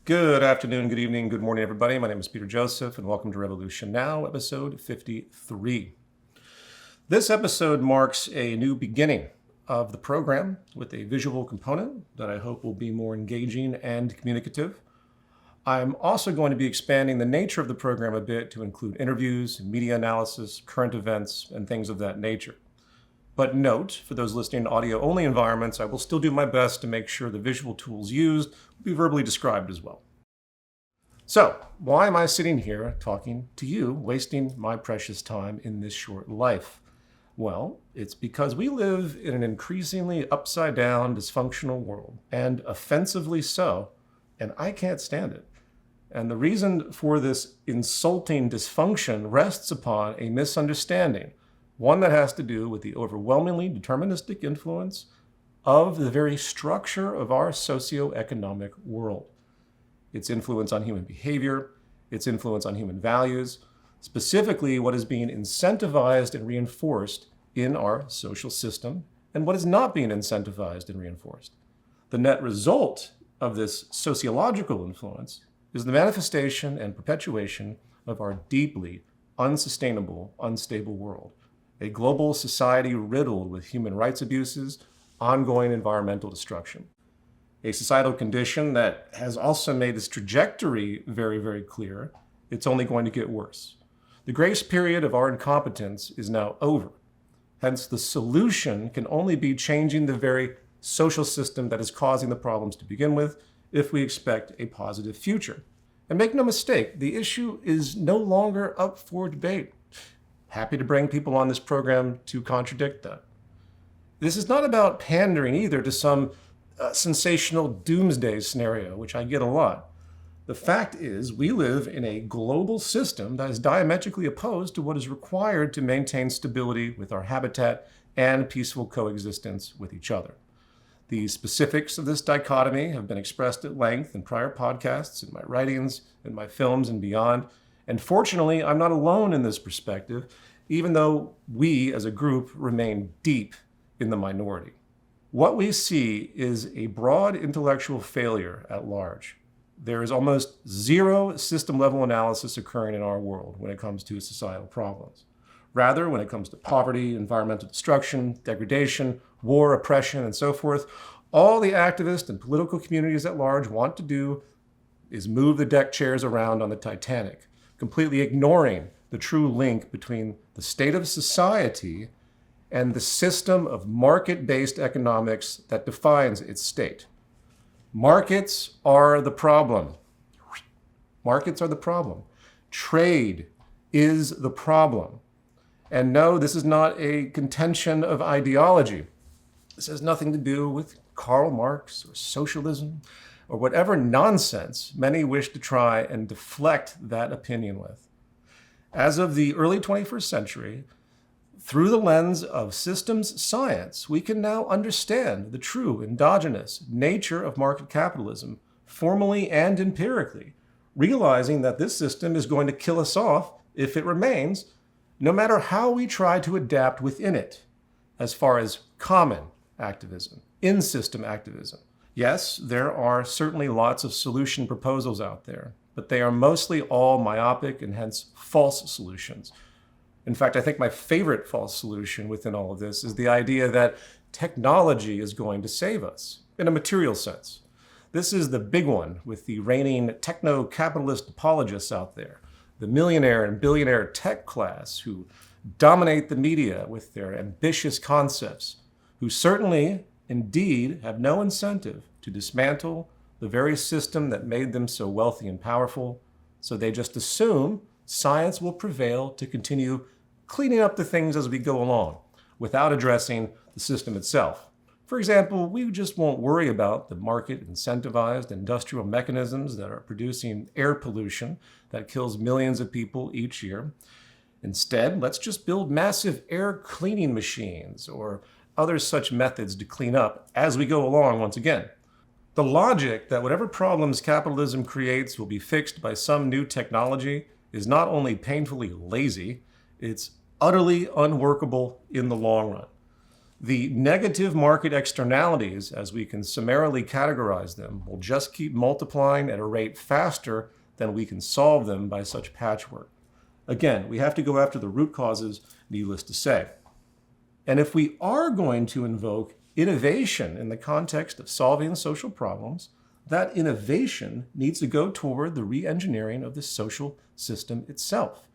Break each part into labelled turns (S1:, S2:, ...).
S1: Good afternoon, good evening, good morning, everybody. My name is Peter Joseph, and welcome to Revolution Now, episode 53. This episode marks a new beginning of the program with a visual component that I hope will be more engaging and communicative. I'm also going to be expanding the nature of the program a bit to include interviews, media analysis, current events, and things of that nature. But note, for those listening in audio-only environments, I will still do my best to make sure the visual tools used will be verbally described as well. So, why am I sitting here talking to you, wasting my precious time in this short life? Well, it's because we live in an increasingly upside-down, dysfunctional world, and offensively so, and I can't stand it. And the reason for this insulting dysfunction rests upon a misunderstanding, one that has to do with the overwhelmingly deterministic influence of the very structure of our socio-economic world. Its influence on human behavior, its influence on human values, specifically what is being incentivized and reinforced in our social system, and what is not being incentivized and reinforced. The net result of this sociological influence is the manifestation and perpetuation of our deeply unsustainable, unstable world. A global society riddled with human rights abuses, ongoing environmental destruction. A societal condition that has also made its trajectory very, very clear. It's only going to get worse. The grace period of our incompetence is now over. Hence, the solution can only be changing the very social system that is causing the problems to begin with if we expect a positive future. And make no mistake, the issue is no longer up for debate. Happy to bring people on this program to contradict that. This is not about pandering either to some sensational doomsday scenario, which I get a lot. The fact is, we live in a global system that is diametrically opposed to what is required to maintain stability with our habitat and peaceful coexistence with each other. The specifics of this dichotomy have been expressed at length in prior podcasts, in my writings, in my films, and beyond. And fortunately, I'm not alone in this perspective, even though we as a group remain deep in the minority. What we see is a broad intellectual failure at large. There is almost zero system-level analysis occurring in our world when it comes to societal problems. Rather, when it comes to poverty, environmental destruction, degradation, war, oppression, and so forth, all the activist and political communities at large want to do is move the deck chairs around on the Titanic, completely ignoring the true link between the state of society and the system of market-based economics that defines its state. Markets are the problem. Markets are the problem. Trade is the problem. And no, this is not a contention of ideology. This has nothing to do with Karl Marx or socialism or whatever nonsense many wish to try and deflect that opinion with. As of the early 21st century, through the lens of systems science, we can now understand the true endogenous nature of market capitalism, formally and empirically, realizing that this system is going to kill us off if it remains, no matter how we try to adapt within it, as far as common activism, in-system activism. Yes, there are certainly lots of solution proposals out there, but they are mostly all myopic and hence false solutions. In fact, I think my favorite false solution within all of this is the idea that technology is going to save us, in a material sense. This is the big one with the reigning techno-capitalist apologists out there, the millionaire and billionaire tech class who dominate the media with their ambitious concepts, who certainly, indeed, have no incentive to dismantle the very system that made them so wealthy and powerful, so they just assume science will prevail to continue cleaning up the things as we go along, without addressing the system itself. For example, we just won't worry about the market-incentivized industrial mechanisms that are producing air pollution that kills millions of people each year. Instead, let's just build massive air cleaning machines or other such methods to clean up as we go along once again. The logic that whatever problems capitalism creates will be fixed by some new technology is not only painfully lazy, it's utterly unworkable in the long run. The negative market externalities, as we can summarily categorize them, will just keep multiplying at a rate faster than we can solve them by such patchwork. Again, we have to go after the root causes, needless to say. And if we are going to invoke innovation in the context of solving social problems, that innovation needs to go toward the re-engineering of the social system itself,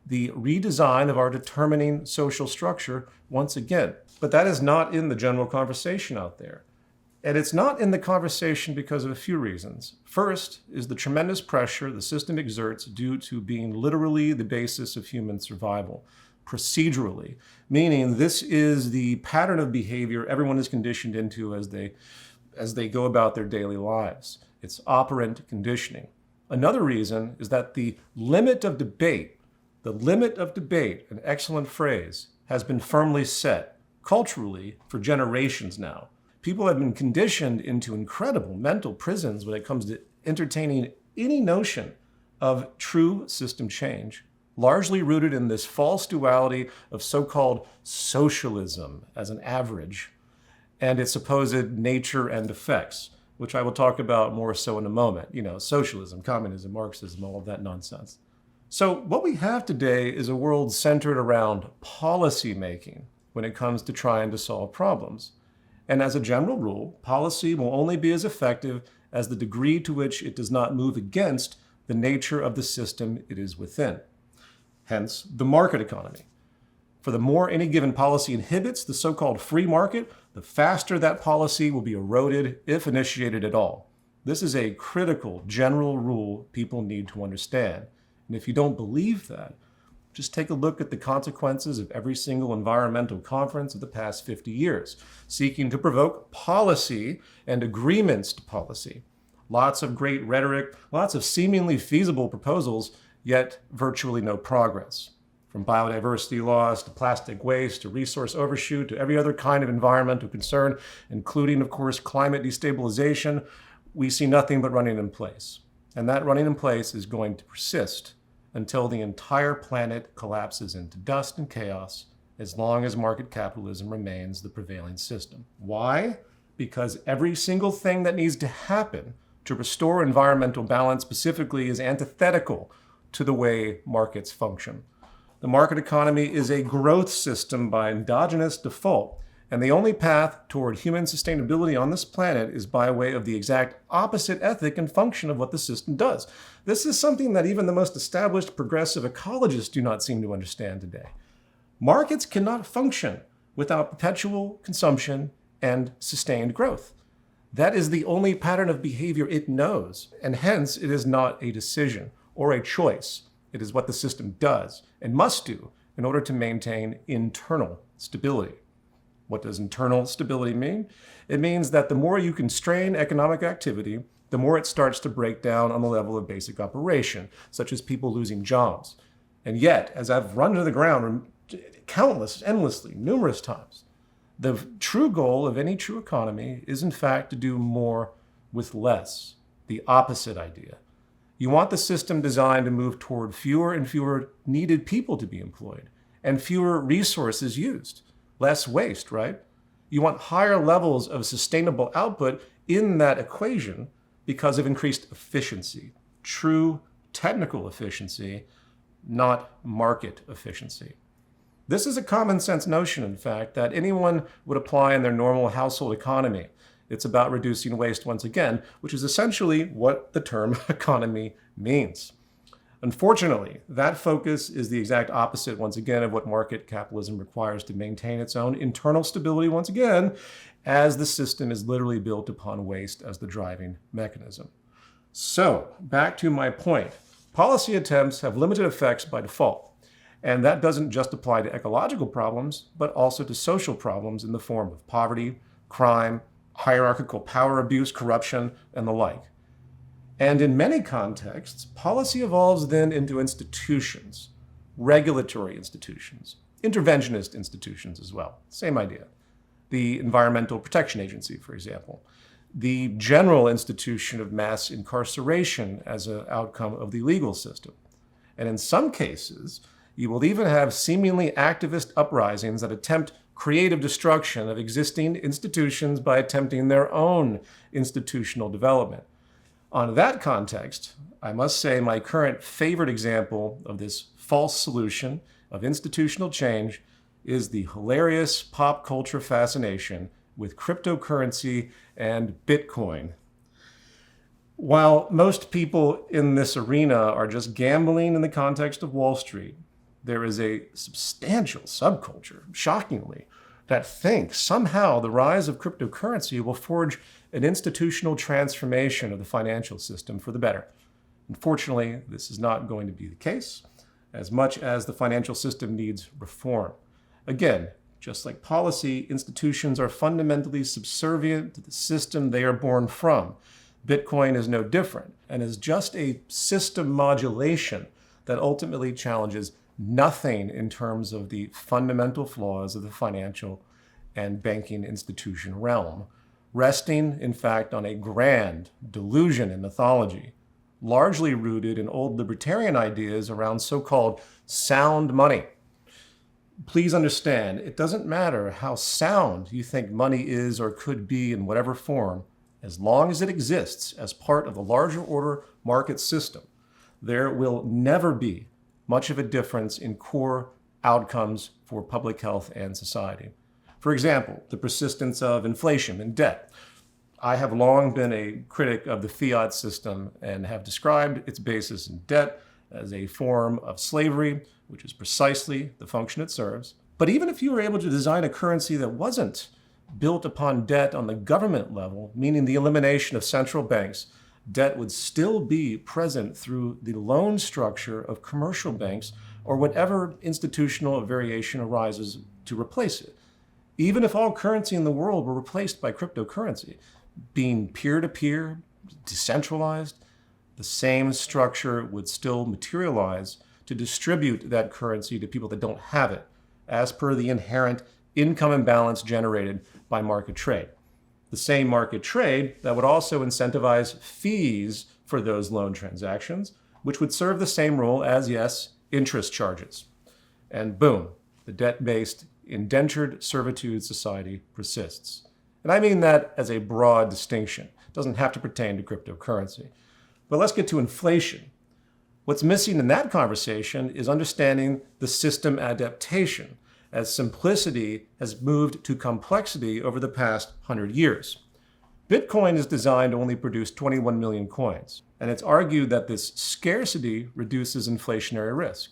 S1: the redesign of our determining social structure once again. But that is not in the general conversation out there. And it's not in the conversation because of a few reasons. First is the tremendous pressure the system exerts due to being literally the basis of human survival, procedurally, meaning this is the pattern of behavior everyone is conditioned into as they go about their daily lives. It's operant conditioning. Another reason is that the limit of debate, an excellent phrase, has been firmly set culturally for generations now. People have been conditioned into incredible mental prisons when it comes to entertaining any notion of true system change, largely rooted in this false duality of so-called socialism as an average and its supposed nature and effects, which I will talk about more so in a moment. Socialism, communism, Marxism, all of that nonsense. So what we have today is a world centered around policy making when it comes to trying to solve problems. And as a general rule, policy will only be as effective as the degree to which it does not move against the nature of the system it is within. Hence, the market economy. For the more any given policy inhibits the so-called free market, the faster that policy will be eroded, if initiated at all. This is a critical general rule people need to understand. And if you don't believe that, just take a look at the consequences of every single environmental conference of the past 50 years, seeking to provoke policy and agreements to policy. Lots of great rhetoric, lots of seemingly feasible proposals, yet virtually no progress. From biodiversity loss to plastic waste to resource overshoot to every other kind of environmental concern, including, of course, climate destabilization, we see nothing but running in place. And that running in place is going to persist until the entire planet collapses into dust and chaos, as long as market capitalism remains the prevailing system. Why? Because every single thing that needs to happen to restore environmental balance specifically is antithetical to the way markets function. The market economy is a growth system by endogenous default, and the only path toward human sustainability on this planet is by way of the exact opposite ethic and function of what the system does. This is something that even the most established progressive ecologists do not seem to understand today. Markets cannot function without perpetual consumption and sustained growth. That is the only pattern of behavior it knows, and hence it is not a decision or a choice. It is what the system does and must do in order to maintain internal stability. What does internal stability mean? It means that the more you constrain economic activity, the more it starts to break down on the level of basic operation, such as people losing jobs. And yet, as I've run to the ground endlessly, numerous times, the true goal of any true economy is in fact to do more with less, the opposite idea. You want the system designed to move toward fewer and fewer needed people to be employed and fewer resources used. Less waste, right? You want higher levels of sustainable output in that equation because of increased efficiency, true technical efficiency, not market efficiency. This is a common sense notion, in fact, that anyone would apply in their normal household economy. It's about reducing waste once again, which is essentially what the term economy means. Unfortunately, that focus is the exact opposite, once again, of what market capitalism requires to maintain its own internal stability, once again, as the system is literally built upon waste as the driving mechanism. So, back to my point. Policy attempts have limited effects by default, and that doesn't just apply to ecological problems, but also to social problems in the form of poverty, crime, hierarchical power abuse, corruption, and the like. And in many contexts, policy evolves then into institutions, regulatory institutions, interventionist institutions as well. Same idea. The Environmental Protection Agency, for example. The general institution of mass incarceration as an outcome of the legal system. And in some cases, you will even have seemingly activist uprisings that attempt creative destruction of existing institutions by attempting their own institutional development. On that context, I must say my current favorite example of this false solution of institutional change is the hilarious pop culture fascination with cryptocurrency and Bitcoin. While most people in this arena are just gambling in the context of Wall Street, there is a substantial subculture, shockingly, that thinks somehow the rise of cryptocurrency will forge an institutional transformation of the financial system for the better. Unfortunately, this is not going to be the case, as much as the financial system needs reform. Again, just like policy, institutions are fundamentally subservient to the system they are born from. Bitcoin is no different, and is just a system modulation that ultimately challenges nothing in terms of the fundamental flaws of the financial and banking institution realm, resting, in fact, on a grand delusion and mythology, largely rooted in old libertarian ideas around so-called sound money. Please understand, it doesn't matter how sound you think money is or could be in whatever form, as long as it exists as part of the larger order market system, there will never be much of a difference in core outcomes for public health and society. For example, the persistence of inflation and debt. I have long been a critic of the fiat system and have described its basis in debt as a form of slavery, which is precisely the function it serves. But even if you were able to design a currency that wasn't built upon debt on the government level, meaning the elimination of central banks, debt would still be present through the loan structure of commercial banks or whatever institutional variation arises to replace it. Even if all currency in the world were replaced by cryptocurrency, being peer-to-peer, decentralized, the same structure would still materialize to distribute that currency to people that don't have it, as per the inherent income imbalance generated by market trade. The same market trade that would also incentivize fees for those loan transactions, which would serve the same role as, yes, interest charges. And boom, the debt-based indentured servitude society persists. And I mean that as a broad distinction. It doesn't have to pertain to cryptocurrency. But let's get to inflation. What's missing in that conversation is understanding the system adaptation, as simplicity has moved to complexity over the past 100 years. Bitcoin is designed to only produce 21 million coins, and it's argued that this scarcity reduces inflationary risk.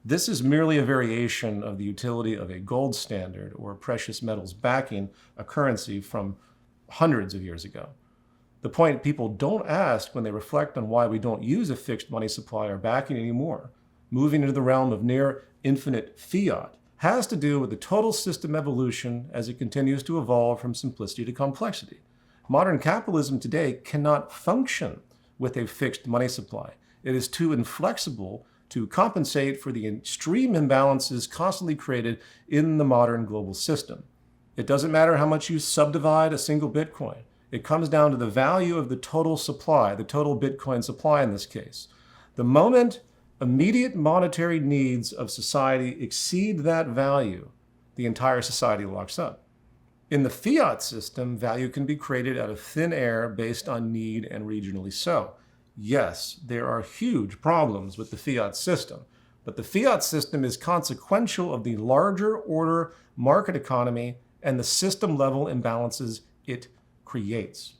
S1: This is merely a variation of the utility of a gold standard or precious metals backing a currency from hundreds of years ago. The point people don't ask when they reflect on why we don't use a fixed money supply or backing anymore, moving into the realm of near infinite fiat, has to do with the total system evolution as it continues to evolve from simplicity to complexity. Modern capitalism today cannot function with a fixed money supply. It is too inflexible to compensate for the extreme imbalances constantly created in the modern global system. It doesn't matter how much you subdivide a single Bitcoin. It comes down to the value of the total supply, the total Bitcoin supply in this case. The moment immediate monetary needs of society exceed that value, the entire society locks up. In the fiat system, value can be created out of thin air based on need and regionally so. Yes, there are huge problems with the fiat system, but the fiat system is consequential of the larger order market economy and the system-level imbalances it creates.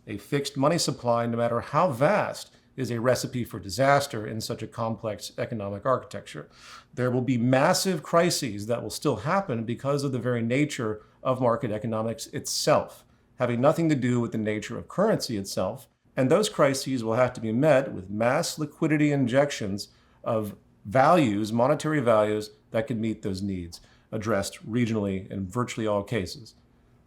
S1: A fixed money supply, no matter how vast, is a recipe for disaster in such a complex economic architecture. There will be massive crises that will still happen because of the very nature of market economics itself, having nothing to do with the nature of currency itself, and those crises will have to be met with mass liquidity injections of values, monetary values, that can meet those needs, addressed regionally in virtually all cases.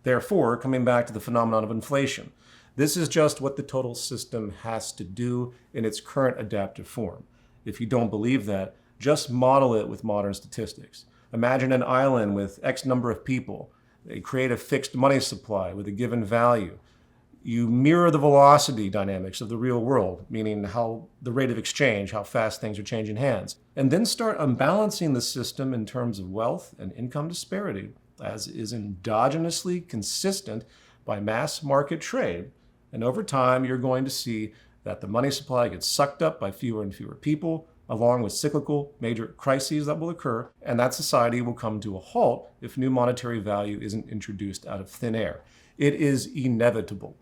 S1: Therefore, coming back to the phenomenon of inflation, this is just what the total system has to do in its current adaptive form. If you don't believe that, just model it with modern statistics. Imagine an island with X number of people. They create a fixed money supply with a given value. You mirror the velocity dynamics of the real world, meaning how the rate of exchange, how fast things are changing hands, and then start unbalancing the system in terms of wealth and income disparity as is endogenously consistent by mass market trade. And over time, you're going to see that the money supply gets sucked up by fewer and fewer people, along with cyclical major crises that will occur, and that society will come to a halt if new monetary value isn't introduced out of thin air. It is inevitable.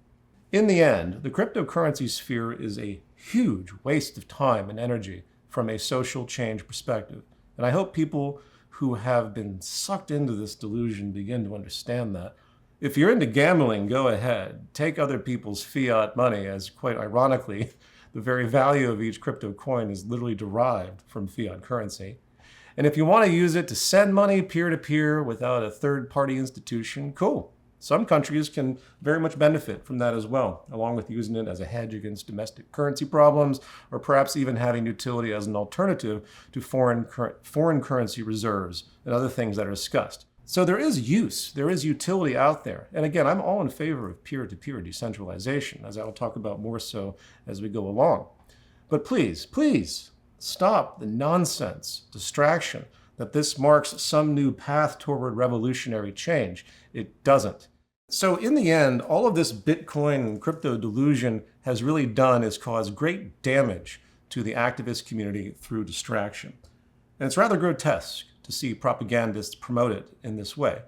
S1: In the end, the cryptocurrency sphere is a huge waste of time and energy from a social change perspective. And I hope people who have been sucked into this delusion begin to understand that. If you're into gambling, go ahead. Take other people's fiat money, as quite ironically, the very value of each crypto coin is literally derived from fiat currency. And if you want to use it to send money peer-to-peer without a third-party institution, cool. Some countries can very much benefit from that as well, along with using it as a hedge against domestic currency problems, or perhaps even having utility as an alternative to foreign currency reserves and other things that are discussed. So there is utility out there. And again, I'm all in favor of peer-to-peer decentralization, as I'll talk about more so as we go along. But please, stop the nonsense, distraction, that this marks some new path toward revolutionary change. It doesn't. So in the end, all of this Bitcoin and crypto delusion has really done is cause great damage to the activist community through distraction. And it's rather grotesque to see propagandists promote it in this way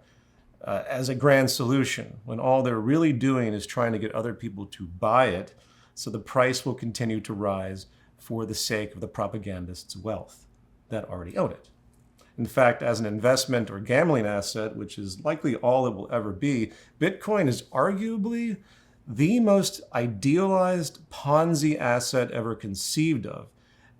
S1: as a grand solution, when all they're really doing is trying to get other people to buy it so the price will continue to rise for the sake of the propagandist's wealth that already own it. In fact, as an investment or gambling asset, which is likely all it will ever be, Bitcoin is arguably the most idealized Ponzi asset ever conceived of,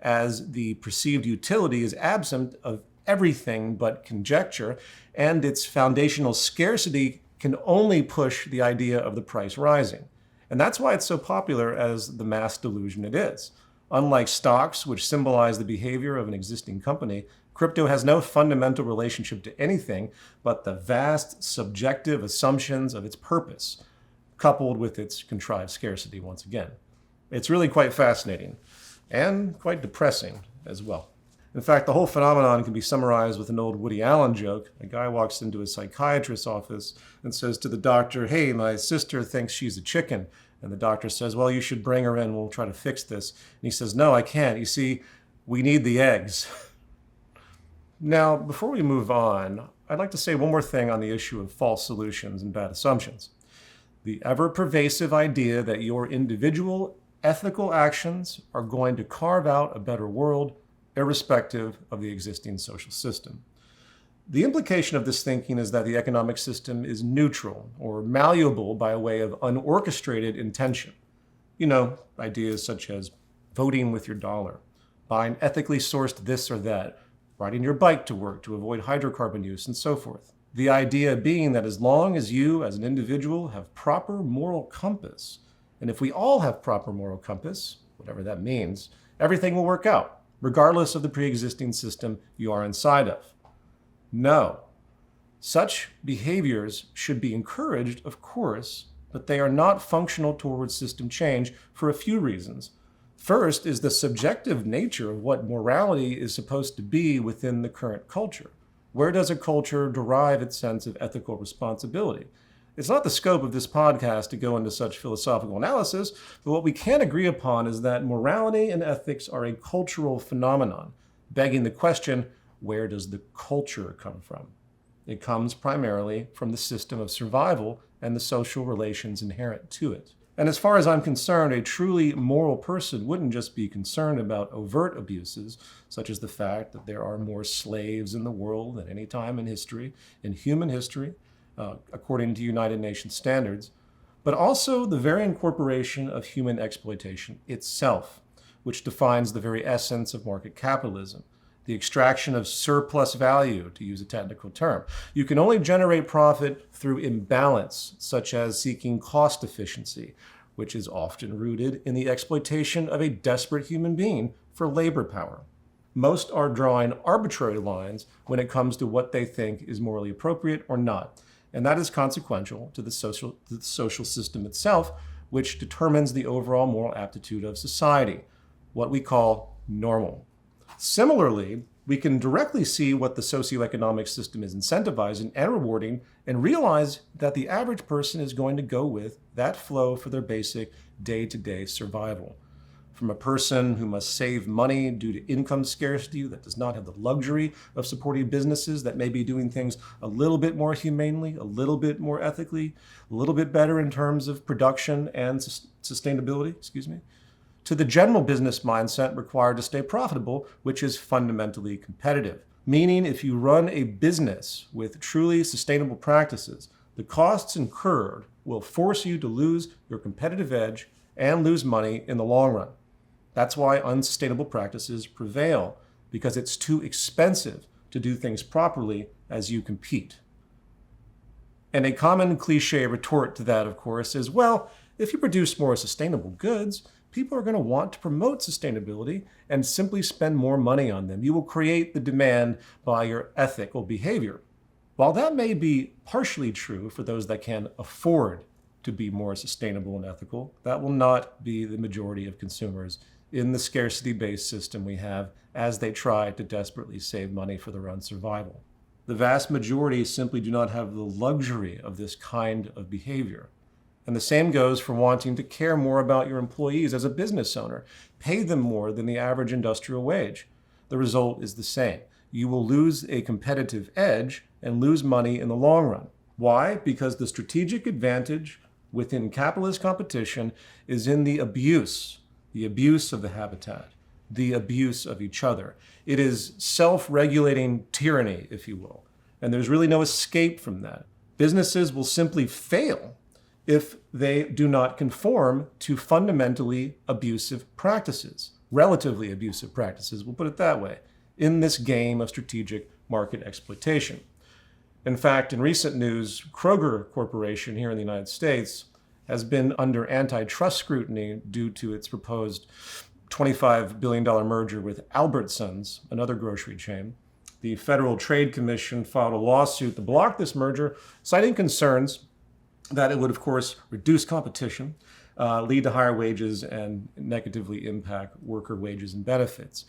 S1: as the perceived utility is absent of everything but conjecture, and its foundational scarcity can only push the idea of the price rising. And that's why it's so popular as the mass delusion it is. Unlike stocks, which symbolize the behavior of an existing company, crypto has no fundamental relationship to anything but the vast subjective assumptions of its purpose, coupled with its contrived scarcity once again. It's really quite fascinating and quite depressing as well. In fact, the whole phenomenon can be summarized with an old Woody Allen joke. A guy walks into a psychiatrist's office and says to the doctor, "Hey, my sister thinks she's a chicken." And the doctor says, "Well, you should bring her in. We'll try to fix this." And he says, "No, I can't. You see, we need the eggs." Now, before we move on, I'd like to say one more thing on the issue of false solutions and bad assumptions. The ever-pervasive idea that your individual ethical actions are going to carve out a better world, irrespective of the existing social system. The implication of this thinking is that the economic system is neutral or malleable by way of unorchestrated intention. You know, ideas such as voting with your dollar, buying ethically sourced this or that, riding your bike to work to avoid hydrocarbon use, and so forth. The idea being that as long as you, as an individual, have proper moral compass, and if we all have proper moral compass, whatever that means, everything will work out, regardless of the pre-existing system you are inside of. No. Such behaviors should be encouraged, of course, but they are not functional towards system change for a few reasons. First is the subjective nature of what morality is supposed to be within the current culture. Where does a culture derive its sense of ethical responsibility? It's not the scope of this podcast to go into such philosophical analysis, but what we can agree upon is that morality and ethics are a cultural phenomenon, begging the question, where does the culture come from? It comes primarily from the system of survival and the social relations inherent to it. And as far as I'm concerned, a truly moral person wouldn't just be concerned about overt abuses, such as the fact that there are more slaves in the world than any time in history, in human history, according to United Nations standards, but also the very incorporation of human exploitation itself, which defines the very essence of market capitalism, the extraction of surplus value, to use a technical term. You can only generate profit through imbalance, such as seeking cost efficiency, which is often rooted in the exploitation of a desperate human being for labor power. Most are drawing arbitrary lines when it comes to what they think is morally appropriate or not, and that is consequential to the social system itself, which determines the overall moral aptitude of society, what we call normal. Similarly, we can directly see what the socio-economic system is incentivizing and rewarding and realize that the average person is going to go with that flow for their basic day-to-day survival. From a person who must save money due to income scarcity, that does not have the luxury of supporting businesses that may be doing things a little bit more humanely, a little bit more ethically, a little bit better in terms of production and sustainability, to the general business mindset required to stay profitable, which is fundamentally competitive. Meaning, if you run a business with truly sustainable practices, the costs incurred will force you to lose your competitive edge and lose money in the long run. That's why unsustainable practices prevail, because it's too expensive to do things properly as you compete. And a common cliche retort to that, of course, is, well, if you produce more sustainable goods, people are going to want to promote sustainability and simply spend more money on them. You will create the demand by your ethical behavior. While that may be partially true for those that can afford to be more sustainable and ethical, that will not be the majority of consumers in the scarcity-based system we have as they try to desperately save money for their own survival. The vast majority simply do not have the luxury of this kind of behavior. And the same goes for wanting to care more about your employees as a business owner. Pay them more than the average industrial wage. The result is the same. You will lose a competitive edge and lose money in the long run. Why? Because the strategic advantage within capitalist competition is in the abuse of the habitat, the abuse of each other. It is self-regulating tyranny, if you will. And there's really no escape from that. Businesses will simply fail if they do not conform to fundamentally abusive practices, relatively abusive practices, we'll put it that way, in this game of strategic market exploitation. In fact, in recent news, Kroger Corporation here in the United States has been under antitrust scrutiny due to its proposed $25 billion merger with Albertsons, another grocery chain. The Federal Trade Commission filed a lawsuit to block this merger, citing concerns that it would, of course, reduce competition, lead to higher wages, and negatively impact worker wages and benefits,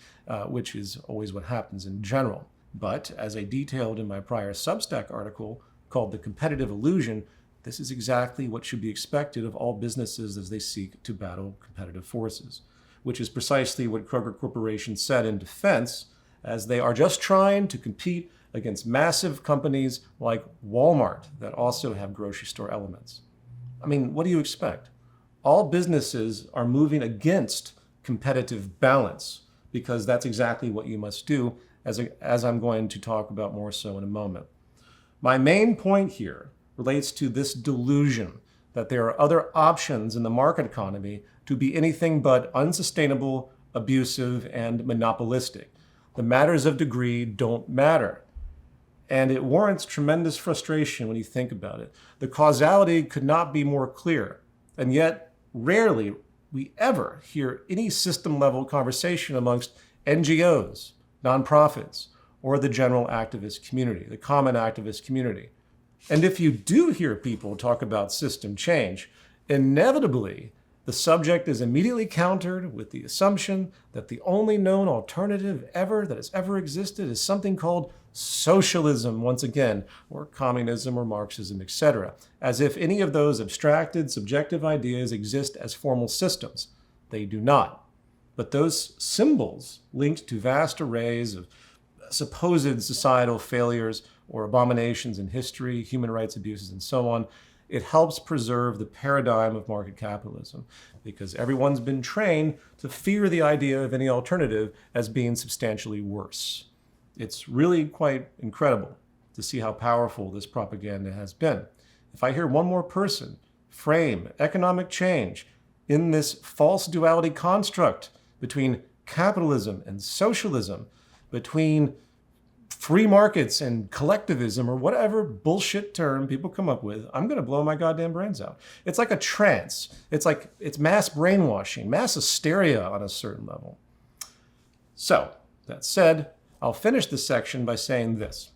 S1: which is always what happens in general. But as I detailed in my prior Substack article called The Competitive Illusion, this is exactly what should be expected of all businesses as they seek to battle competitive forces, which is precisely what Kroger Corporation said in defense, as they are just trying to compete against massive companies like Walmart that also have grocery store elements. I mean, what do you expect? All businesses are moving against competitive balance because that's exactly what you must do, as I'm going to talk about more so in a moment. My main point here relates to this delusion that there are other options in the market economy to be anything but unsustainable, abusive, and monopolistic. The matters of degree don't matter. And it warrants tremendous frustration when you think about it. The causality could not be more clear. And yet, rarely we ever hear any system-level conversation amongst NGOs, nonprofits, or the general activist community, the common activist community. And if you do hear people talk about system change, inevitably, the subject is immediately countered with the assumption that the only known alternative that has ever existed is something called socialism, once again, or communism or Marxism, etc., as if any of those abstracted, subjective ideas exist as formal systems. They do not. But those symbols linked to vast arrays of supposed societal failures or abominations in history, human rights abuses, and so on, it helps preserve the paradigm of market capitalism because everyone's been trained to fear the idea of any alternative as being substantially worse. It's really quite incredible to see how powerful this propaganda has been. If I hear one more person frame economic change in this false duality construct between capitalism and socialism, between free markets and collectivism, or whatever bullshit term people come up with, I'm going to blow my goddamn brains out. It's like a trance. It's mass brainwashing, mass hysteria on a certain level. So, that said, I'll finish this section by saying this.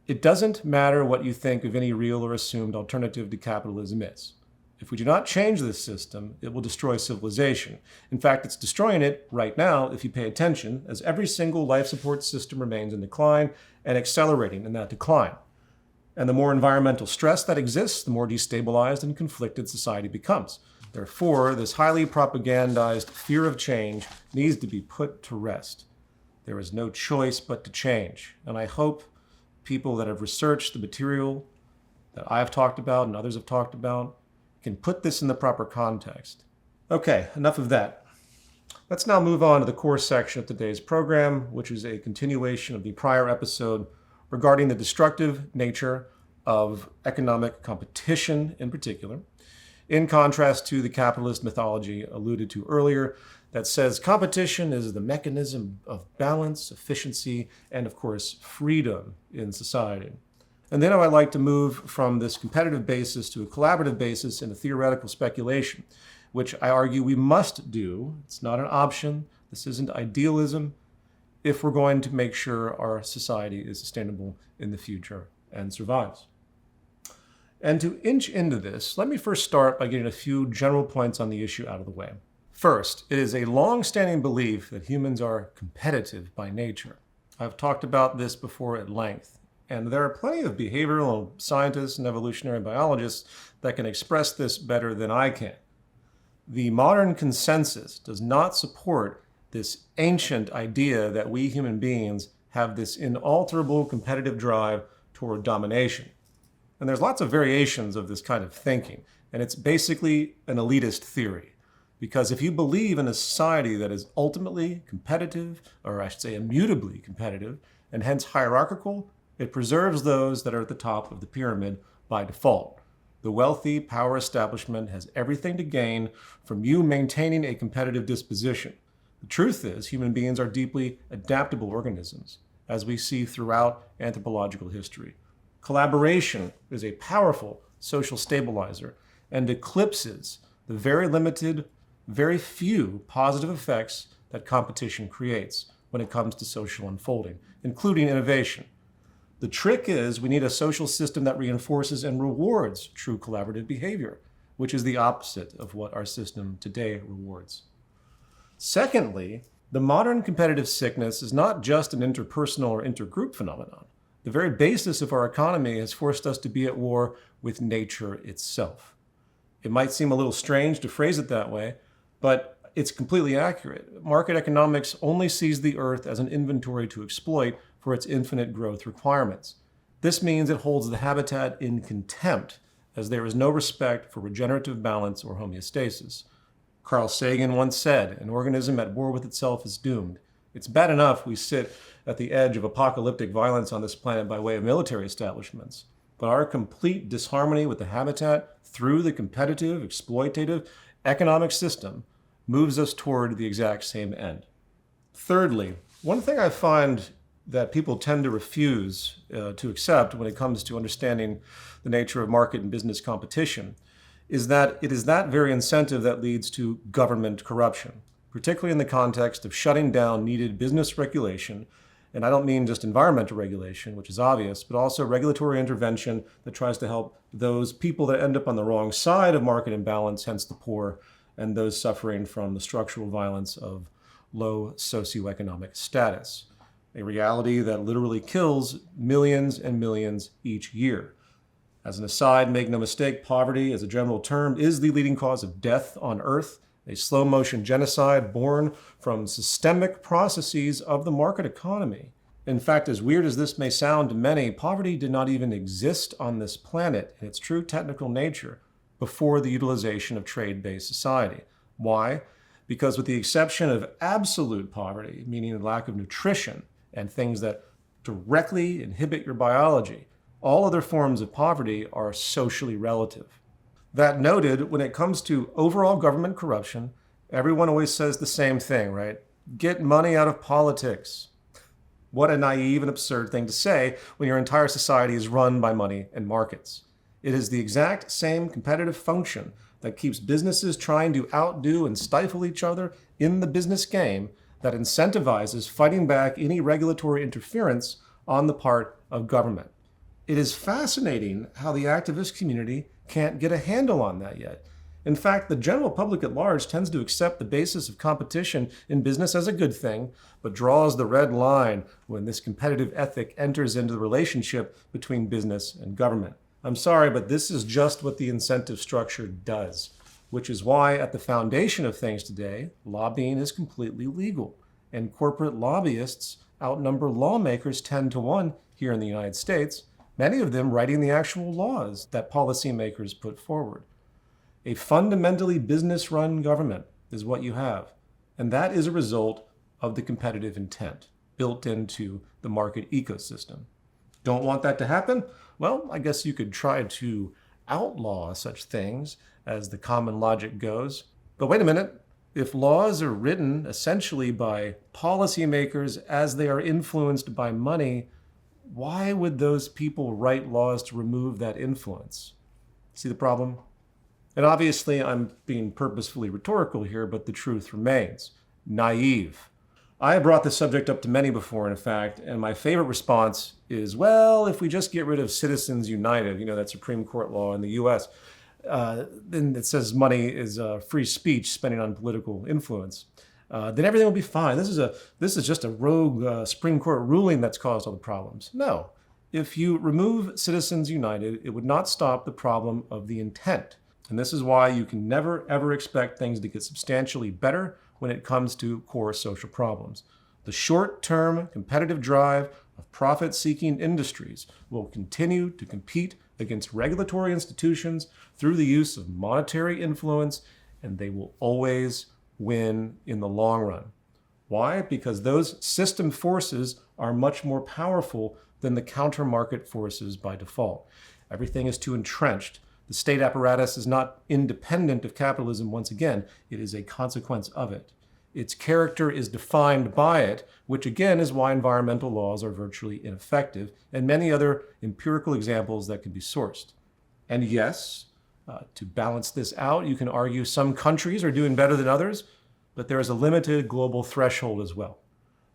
S1: It doesn't matter what you think of any real or assumed alternative to capitalism is. If we do not change this system, it will destroy civilization. In fact, it's destroying it right now if you pay attention, as every single life support system remains in decline and accelerating in that decline. And the more environmental stress that exists, the more destabilized and conflicted society becomes. Therefore, this highly propagandized fear of change needs to be put to rest. There is no choice but to change. And I hope people that have researched the material that I've talked about and others have talked about can put this in the proper context. Okay, enough of that. Let's now move on to the core section of today's program, which is a continuation of the prior episode regarding the destructive nature of economic competition in particular, in contrast to the capitalist mythology alluded to earlier that says competition is the mechanism of balance, efficiency, and of course, freedom in society. And then I'd like to move from this competitive basis to a collaborative basis in a theoretical speculation, which I argue we must do. It's not an option. This isn't idealism if we're going to make sure our society is sustainable in the future and survives. And to inch into this, let me first start by getting a few general points on the issue out of the way. First, it is a long-standing belief that humans are competitive by nature. I've talked about this before at length, and there are plenty of behavioral scientists and evolutionary biologists that can express this better than I can. The modern consensus does not support this ancient idea that we human beings have this inalterable competitive drive toward domination. And there's lots of variations of this kind of thinking, and it's basically an elitist theory. Because if you believe in a society that is ultimately competitive, or I should say immutably competitive, and hence hierarchical, it preserves those that are at the top of the pyramid by default. The wealthy power establishment has everything to gain from you maintaining a competitive disposition. The truth is, human beings are deeply adaptable organisms, as we see throughout anthropological history. Collaboration is a powerful social stabilizer and eclipses the very limited, very few positive effects that competition creates when it comes to social unfolding, including innovation. The trick is we need a social system that reinforces and rewards true collaborative behavior, which is the opposite of what our system today rewards. Secondly, the modern competitive sickness is not just an interpersonal or intergroup phenomenon. The very basis of our economy has forced us to be at war with nature itself. It might seem a little strange to phrase it that way, but it's completely accurate. Market economics only sees the earth as an inventory to exploit for its infinite growth requirements. This means it holds the habitat in contempt, as there is no respect for regenerative balance or homeostasis. Carl Sagan once said, "An organism at war with itself is doomed." It's bad enough we sit at the edge of apocalyptic violence on this planet by way of military establishments, but our complete disharmony with the habitat through the competitive, exploitative economic system moves us toward the exact same end. Thirdly, one thing I find that people tend to refuse to accept when it comes to understanding the nature of market and business competition is that it is that very incentive that leads to government corruption, particularly in the context of shutting down needed business regulation. And I don't mean just environmental regulation, which is obvious, but also regulatory intervention that tries to help those people that end up on the wrong side of market imbalance, hence the poor, and those suffering from the structural violence of low socioeconomic status, a reality that literally kills millions and millions each year. As an aside, make no mistake, poverty as a general term is the leading cause of death on Earth, a slow-motion genocide born from systemic processes of the market economy. In fact, as weird as this may sound to many, poverty did not even exist on this planet in its true technical nature before the utilization of trade-based society. Why? Because with the exception of absolute poverty, meaning the lack of nutrition and things that directly inhibit your biology, all other forms of poverty are socially relative. That noted, when it comes to overall government corruption, everyone always says the same thing, right? Get money out of politics. What a naive and absurd thing to say when your entire society is run by money and markets. It is the exact same competitive function that keeps businesses trying to outdo and stifle each other in the business game that incentivizes fighting back any regulatory interference on the part of government. It is fascinating how the activist community can't get a handle on that yet. In fact, the general public at large tends to accept the basis of competition in business as a good thing, but draws the red line when this competitive ethic enters into the relationship between business and government. I'm sorry, but this is just what the incentive structure does, which is why at the foundation of things today, lobbying is completely legal, and corporate lobbyists outnumber lawmakers 10 to 1 here in the United States, many of them writing the actual laws that policymakers put forward. A fundamentally business-run government is what you have, and that is a result of the competitive intent built into the market ecosystem. Don't want that to happen? Well, I guess you could try to outlaw such things as the common logic goes. But wait a minute, if laws are written essentially by policymakers as they are influenced by money, why would those people write laws to remove that influence? See the problem? And obviously, I'm being purposefully rhetorical here, but the truth remains. Naive. I have brought this subject up to many before, in fact, and my favorite response is, well, if we just get rid of Citizens United, that Supreme Court law in the US, then it says money is free speech spending on political influence, then everything will be fine. This is just a rogue Supreme Court ruling that's caused all the problems. No. If you remove Citizens United, it would not stop the problem of the intent. And this is why you can never, ever expect things to get substantially better when it comes to core social problems. The short-term competitive drive of profit-seeking industries will continue to compete against regulatory institutions through the use of monetary influence, and they will always win in the long run. Why? Because those system forces are much more powerful than the counter-market forces by default. Everything is too entrenched. The state apparatus is not independent of capitalism once again, it is a consequence of it. Its character is defined by it, which again is why environmental laws are virtually ineffective, and many other empirical examples that can be sourced. And yes, to balance this out, you can argue some countries are doing better than others, but there is a limited global threshold as well.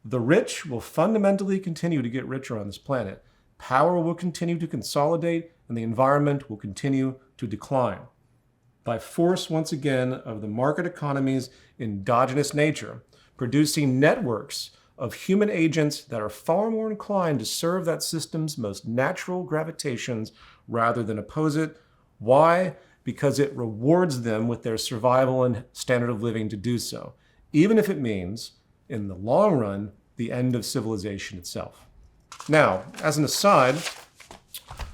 S1: The rich will fundamentally continue to get richer on this planet. Power will continue to consolidate, and the environment will continue to decline. By force, once again, of the market economy's endogenous nature, producing networks of human agents that are far more inclined to serve that system's most natural gravitations rather than oppose it. Why? Because it rewards them with their survival and standard of living to do so, even if it means, in the long run, the end of civilization itself. Now, as an aside,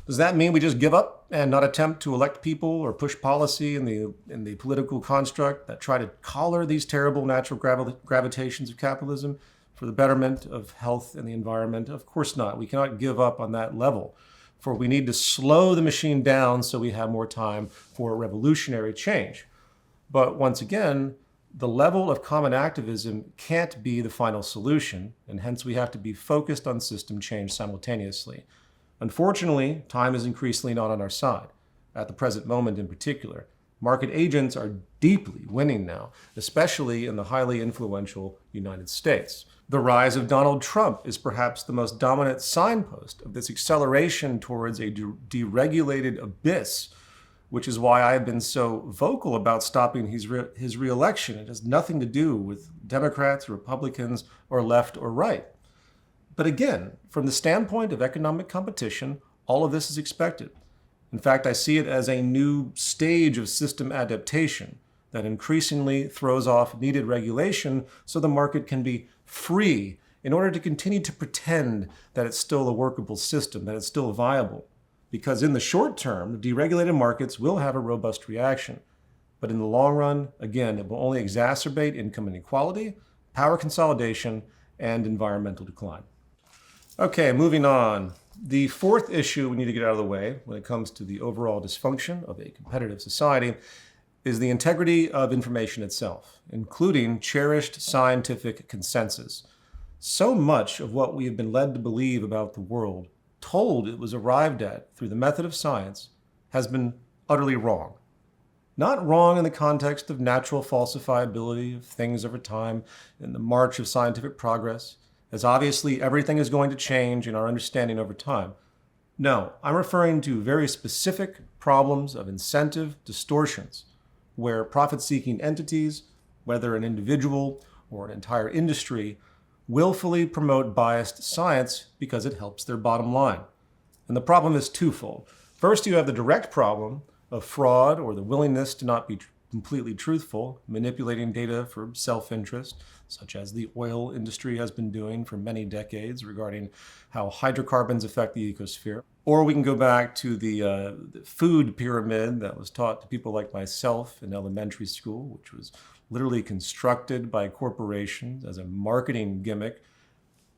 S1: does that mean we just give up and not attempt to elect people or push policy in the political construct that try to collar these terrible natural gravitations of capitalism for the betterment of health and the environment? Of course not. We cannot give up on that level, for we need to slow the machine down so we have more time for revolutionary change. But once again, the level of common activism can't be the final solution, and hence we have to be focused on system change simultaneously. Unfortunately, time is increasingly not on our side. At the present moment in particular, market agents are deeply winning now, especially in the highly influential United States. The rise of Donald Trump is perhaps the most dominant signpost of this acceleration towards a deregulated abyss, which is why I have been so vocal about stopping his re-election. It has nothing to do with Democrats, Republicans, or left or right. But again, from the standpoint of economic competition, all of this is expected. In fact, I see it as a new stage of system adaptation that increasingly throws off needed regulation so the market can be free in order to continue to pretend that it's still a workable system, that it's still viable. Because in the short term, deregulated markets will have a robust reaction. But in the long run, again, it will only exacerbate income inequality, power consolidation, and environmental decline. Okay, moving on. The fourth issue we need to get out of the way when it comes to the overall dysfunction of a competitive society is the integrity of information itself, including cherished scientific consensus. So much of what we have been led to believe about the world, told it was arrived at through the method of science, has been utterly wrong. Not wrong in the context of natural falsifiability of things over time and the march of scientific progress, as obviously everything is going to change in our understanding over time. No, I'm referring to very specific problems of incentive distortions, where profit-seeking entities, whether an individual or an entire industry, willfully promote biased science because it helps their bottom line. And the problem is twofold. First, you have the direct problem of fraud or the willingness to not be completely truthful, manipulating data for self-interest, such as the oil industry has been doing for many decades regarding how hydrocarbons affect the ecosphere. Or we can go back to the food pyramid that was taught to people like myself in elementary school, which was literally constructed by corporations as a marketing gimmick,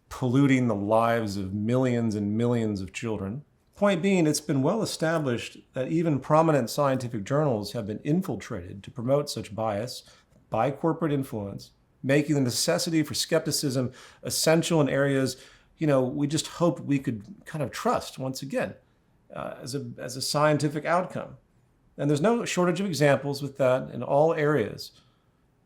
S1: polluting the lives of millions and millions of children. Point being, it's been well established that even prominent scientific journals have been infiltrated to promote such bias by corporate influence, making the necessity for skepticism essential in areas, we just hoped we could kind of trust once again as a scientific outcome. And there's no shortage of examples with that in all areas.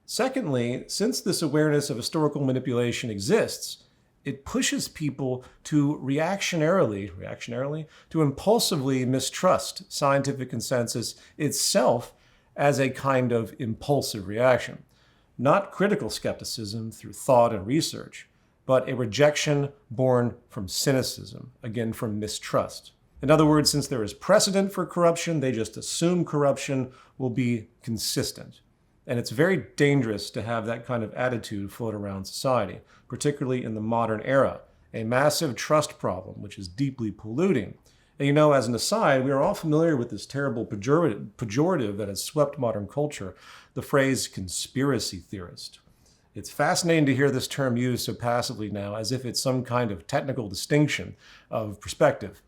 S1: Secondly, since this awareness of historical manipulation exists, it pushes people to reactionarily, to impulsively mistrust scientific consensus itself as a kind of impulsive reaction. Not critical skepticism through thought and research, but a rejection born from cynicism, again from mistrust. In other words, since there is precedent for corruption, they just assume corruption will be consistent. And it's very dangerous to have that kind of attitude float around society, particularly in the modern era. A massive trust problem, which is deeply polluting. And as an aside, we are all familiar with this terrible pejorative that has swept modern culture, the phrase conspiracy theorist. It's fascinating to hear this term used so passively now, as if it's some kind of technical distinction of perspective.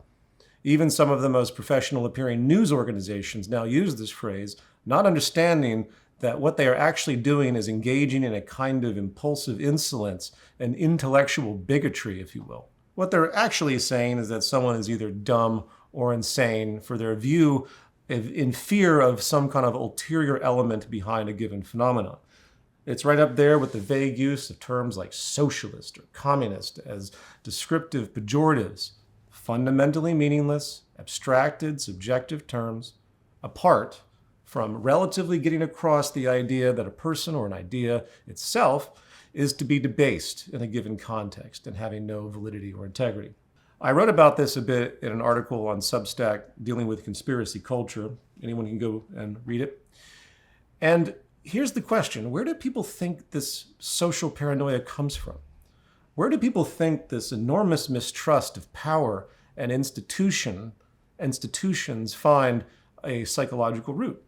S1: Even some of the most professional appearing news organizations now use this phrase, not understanding that what they are actually doing is engaging in a kind of impulsive insolence and intellectual bigotry, if you will. What they're actually saying is that someone is either dumb or insane for their view in fear of some kind of ulterior element behind a given phenomenon. It's right up there with the vague use of terms like socialist or communist as descriptive pejoratives, fundamentally meaningless, abstracted, subjective terms, apart from relatively getting across the idea that a person or an idea itself is to be debased in a given context and having no validity or integrity. I wrote about this a bit in an article on Substack dealing with conspiracy culture. Anyone can go and read it. And here's the question: where do people think this social paranoia comes from? Where do people think this enormous mistrust of power and institutions find a psychological root?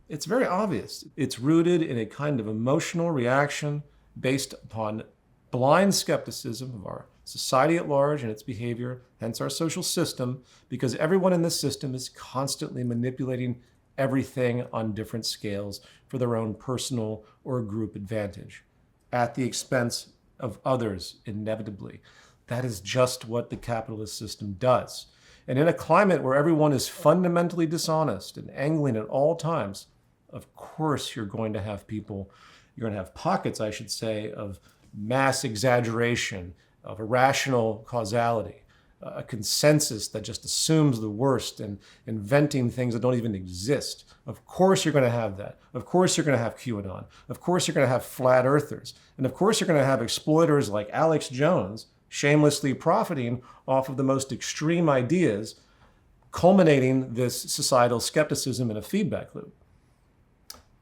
S1: It's very obvious. It's rooted in a kind of emotional reaction based upon blind skepticism of our society at large and its behavior, hence our social system, because everyone in this system is constantly manipulating everything on different scales for their own personal or group advantage, at the expense of others, inevitably. That is just what the capitalist system does. And in a climate where everyone is fundamentally dishonest and angling at all times, of course you're going to have pockets, I should say, of mass exaggeration, of irrational causality, a consensus that just assumes the worst and inventing things that don't even exist. Of course you're going to have that. Of course you're going to have QAnon. Of course you're going to have flat earthers. And of course you're going to have exploiters like Alex Jones shamelessly profiting off of the most extreme ideas, culminating this societal skepticism in a feedback loop.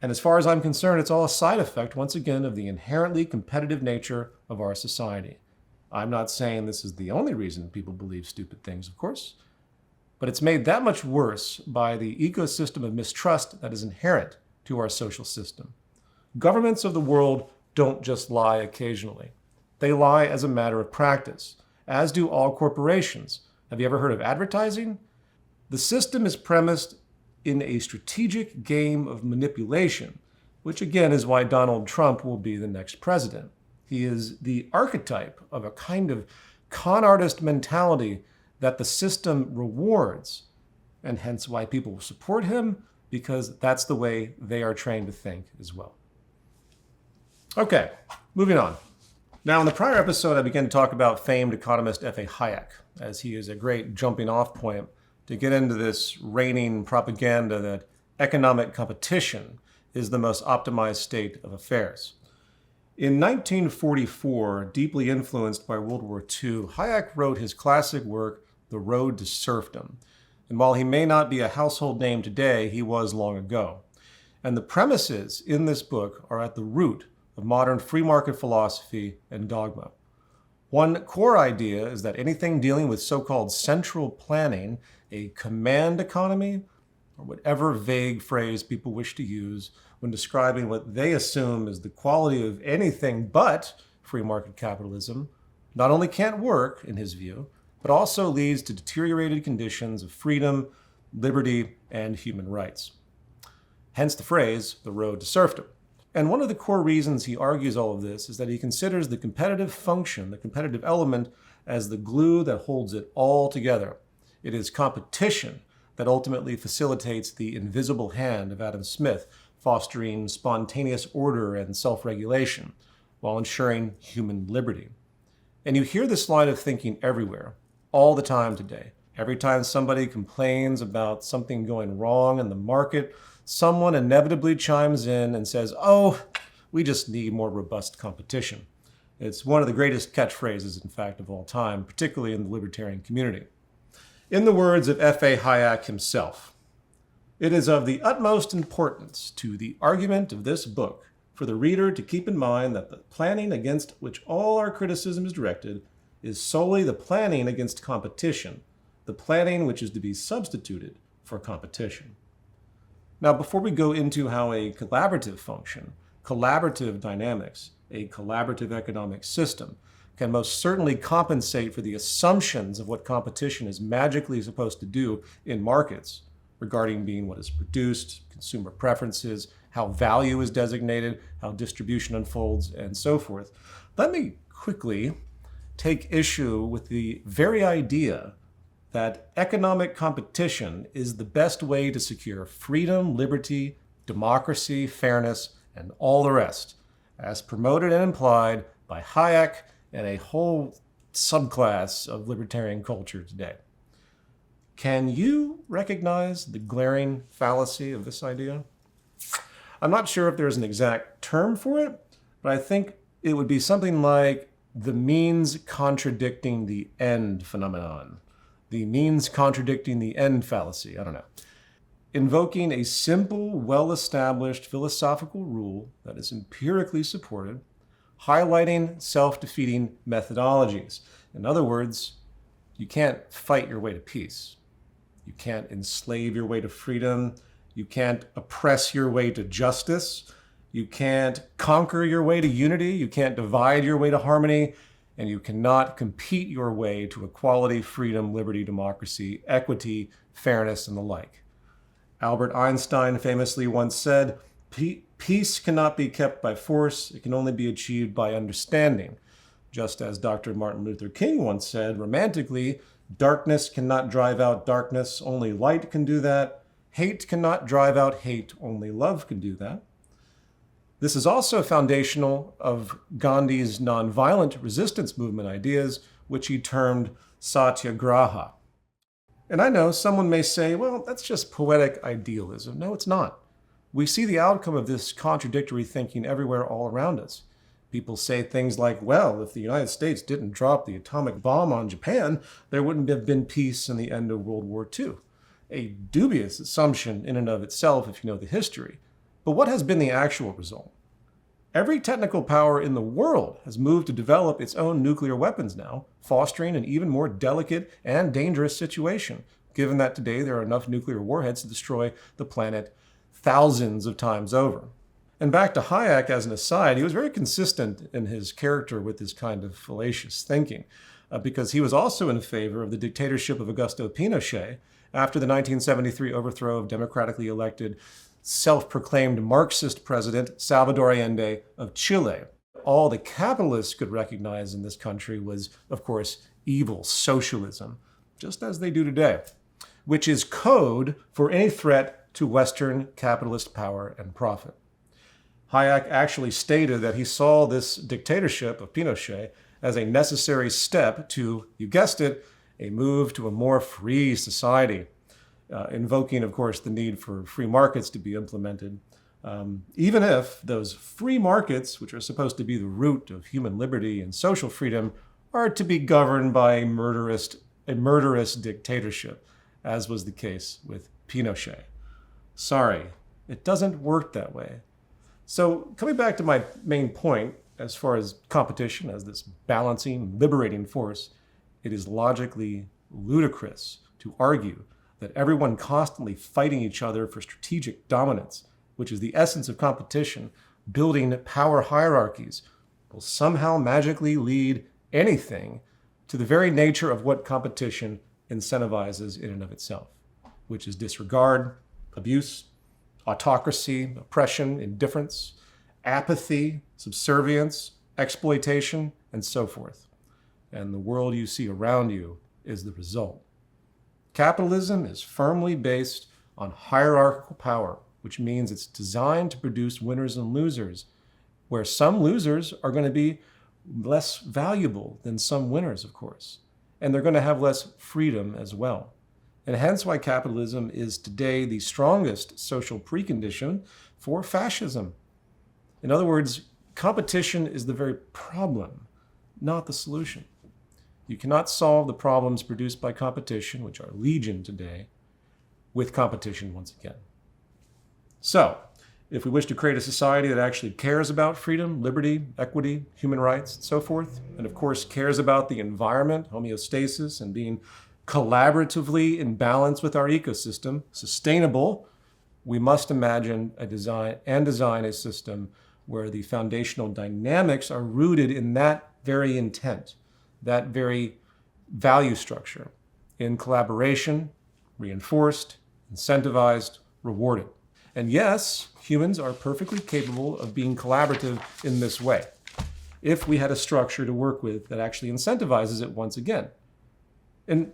S1: And as far as I'm concerned, it's all a side effect, once again, of the inherently competitive nature of our society. I'm not saying this is the only reason people believe stupid things, of course, but it's made that much worse by the ecosystem of mistrust that is inherent to our social system. Governments of the world don't just lie occasionally. They lie as a matter of practice, as do all corporations. Have you ever heard of advertising? The system is premised in a strategic game of manipulation, which again is why Donald Trump will be the next president. He is the archetype of a kind of con artist mentality that the system rewards, and hence why people support him, because that's the way they are trained to think as well. Okay, moving on. Now, in the prior episode, I began to talk about famed economist F.A. Hayek, as he is a great jumping off point to get into this reigning propaganda that economic competition is the most optimized state of affairs. In 1944, deeply influenced by World War II, Hayek wrote his classic work, The Road to Serfdom. And while he may not be a household name today, he was long ago. And the premises in this book are at the root of modern free market philosophy and dogma. One core idea is that anything dealing with so-called central planning, a command economy, or whatever vague phrase people wish to use when describing what they assume is the quality of anything but free market capitalism, not only can't work, in his view, but also leads to deteriorated conditions of freedom, liberty, and human rights. Hence the phrase, the road to serfdom. And one of the core reasons he argues all of this is that he considers the competitive function, the competitive element, as the glue that holds it all together. It is competition that ultimately facilitates the invisible hand of Adam Smith, fostering spontaneous order and self-regulation, while ensuring human liberty. And you hear this line of thinking everywhere, all the time today. Every time somebody complains about something going wrong in the market, someone inevitably chimes in and says, "Oh, we just need more robust competition." It's one of the greatest catchphrases, in fact, of all time, particularly in the libertarian community. In the words of F.A. Hayek himself, "It is of the utmost importance to the argument of this book for the reader to keep in mind that the planning against which all our criticism is directed is solely the planning against competition, the planning which is to be substituted for competition." Now, before we go into how a collaborative function, collaborative dynamics, a collaborative economic system, can most certainly compensate for the assumptions of what competition is magically supposed to do in markets, regarding being what is produced, consumer preferences, how value is designated, how distribution unfolds, and so forth, let me quickly take issue with the very idea that economic competition is the best way to secure freedom, liberty, democracy, fairness, and all the rest, as promoted and implied by Hayek and a whole subclass of libertarian culture today. Can you recognize the glaring fallacy of this idea? I'm not sure if there's an exact term for it, but I think it would be something like the means contradicting the end phenomenon. The means contradicting the end fallacy, I don't know. Invoking a simple, well-established philosophical rule that is empirically supported, highlighting self-defeating methodologies. In other words, you can't fight your way to peace. You can't enslave your way to freedom. You can't oppress your way to justice. You can't conquer your way to unity. You can't divide your way to harmony. And you cannot compete your way to equality, freedom, liberty, democracy, equity, fairness, and the like. Albert Einstein famously once said, "Peace cannot be kept by force. It can only be achieved by understanding." Just as Dr. Martin Luther King once said, romantically, "Darkness cannot drive out darkness. Only light can do that. Hate cannot drive out hate. Only love can do that." This is also foundational of Gandhi's nonviolent resistance movement ideas, which he termed satyagraha. And I know someone may say, well, that's just poetic idealism. No, it's not. We see the outcome of this contradictory thinking everywhere all around us. People say things like, well, if the United States didn't drop the atomic bomb on Japan, there wouldn't have been peace and the end of World War II. A dubious assumption in and of itself if you know the history. But what has been the actual result? Every technical power in the world has moved to develop its own nuclear weapons now, fostering an even more delicate and dangerous situation, given that today there are enough nuclear warheads to destroy the planet thousands of times over. And back to Hayek as an aside, he was very consistent in his character with this kind of fallacious thinking, because he was also in favor of the dictatorship of Augusto Pinochet after the 1973 overthrow of democratically elected self-proclaimed Marxist president Salvador Allende of Chile. All the capitalists could recognize in this country was, of course, evil socialism, just as they do today, which is code for any threat to Western capitalist power and profit. Hayek actually stated that he saw this dictatorship of Pinochet as a necessary step to, you guessed it, a move to a more free society, invoking, of course, the need for free markets to be implemented, Even if those free markets, which are supposed to be the root of human liberty and social freedom, are to be governed by a murderous dictatorship, as was the case with Pinochet. Sorry, it doesn't work that way. So coming back to my main point, as far as competition as this balancing, liberating force, it is logically ludicrous to argue that everyone constantly fighting each other for strategic dominance, which is the essence of competition, building power hierarchies, will somehow magically lead anything to the very nature of what competition incentivizes in and of itself, which is disregard, abuse, autocracy, oppression, indifference, apathy, subservience, exploitation, and so forth. And the world you see around you is the result. Capitalism is firmly based on hierarchical power, which means it's designed to produce winners and losers, where some losers are going to be less valuable than some winners, of course, and they're going to have less freedom as well. And hence why capitalism is today the strongest social precondition for fascism. In other words, competition is the very problem, not the solution. You cannot solve the problems produced by competition, which are legion today, with competition once again. So, if we wish to create a society that actually cares about freedom, liberty, equity, human rights, and so forth, and of course cares about the environment, homeostasis, and being collaboratively in balance with our ecosystem, sustainable, we must imagine design a system where the foundational dynamics are rooted in that very intent, that very value structure, in collaboration, reinforced, incentivized, rewarded. And yes, humans are perfectly capable of being collaborative in this way, if we had a structure to work with that actually incentivizes it once again. And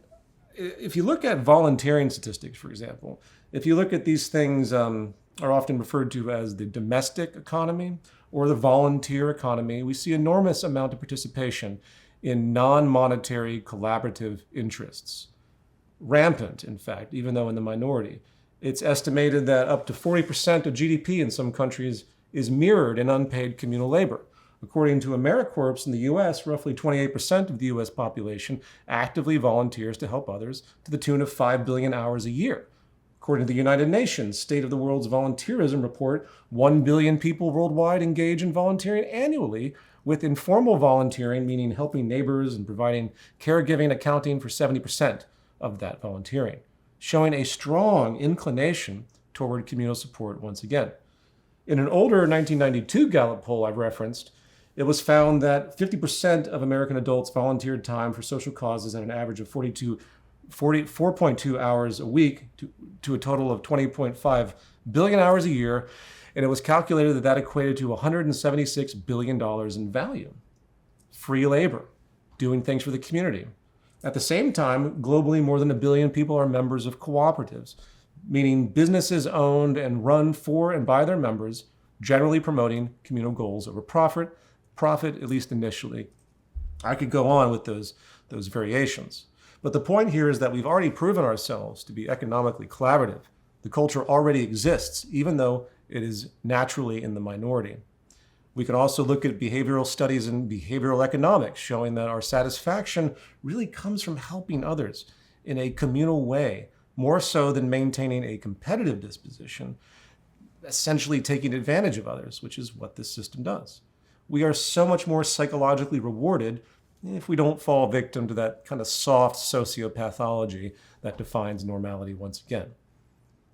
S1: if you look at volunteering statistics, for example, if you look at these things are often referred to as the domestic economy or the volunteer economy, we see enormous amount of participation in non-monetary collaborative interests. Rampant, in fact, even though in the minority. It's estimated that up to 40% of GDP in some countries is mirrored in unpaid communal labor. According to AmeriCorps in the US, roughly 28% of the US population actively volunteers to help others to the tune of 5 billion hours a year. According to the United Nations State of the World's Volunteerism Report, 1 billion people worldwide engage in volunteering annually, with informal volunteering, meaning helping neighbors and providing caregiving, accounting for 70% of that volunteering, showing a strong inclination toward communal support once again. In an older 1992 Gallup poll I've referenced, it was found that 50% of American adults volunteered time for social causes at an average of 4.2 hours a week to a total of 20.5 billion hours a year, and it was calculated that that equated to $176 billion in value. Free labor, doing things for the community. At the same time, globally, more than 1 billion people are members of cooperatives, meaning businesses owned and run for and by their members, generally promoting communal goals over profit, at least initially. I could go on with those variations. But the point here is that we've already proven ourselves to be economically collaborative. The culture already exists, even though it is naturally in the minority. We can also look at behavioral studies and behavioral economics, showing that our satisfaction really comes from helping others in a communal way, more so than maintaining a competitive disposition, essentially taking advantage of others, which is what this system does. We are so much more psychologically rewarded if we don't fall victim to that kind of soft sociopathology that defines normality once again.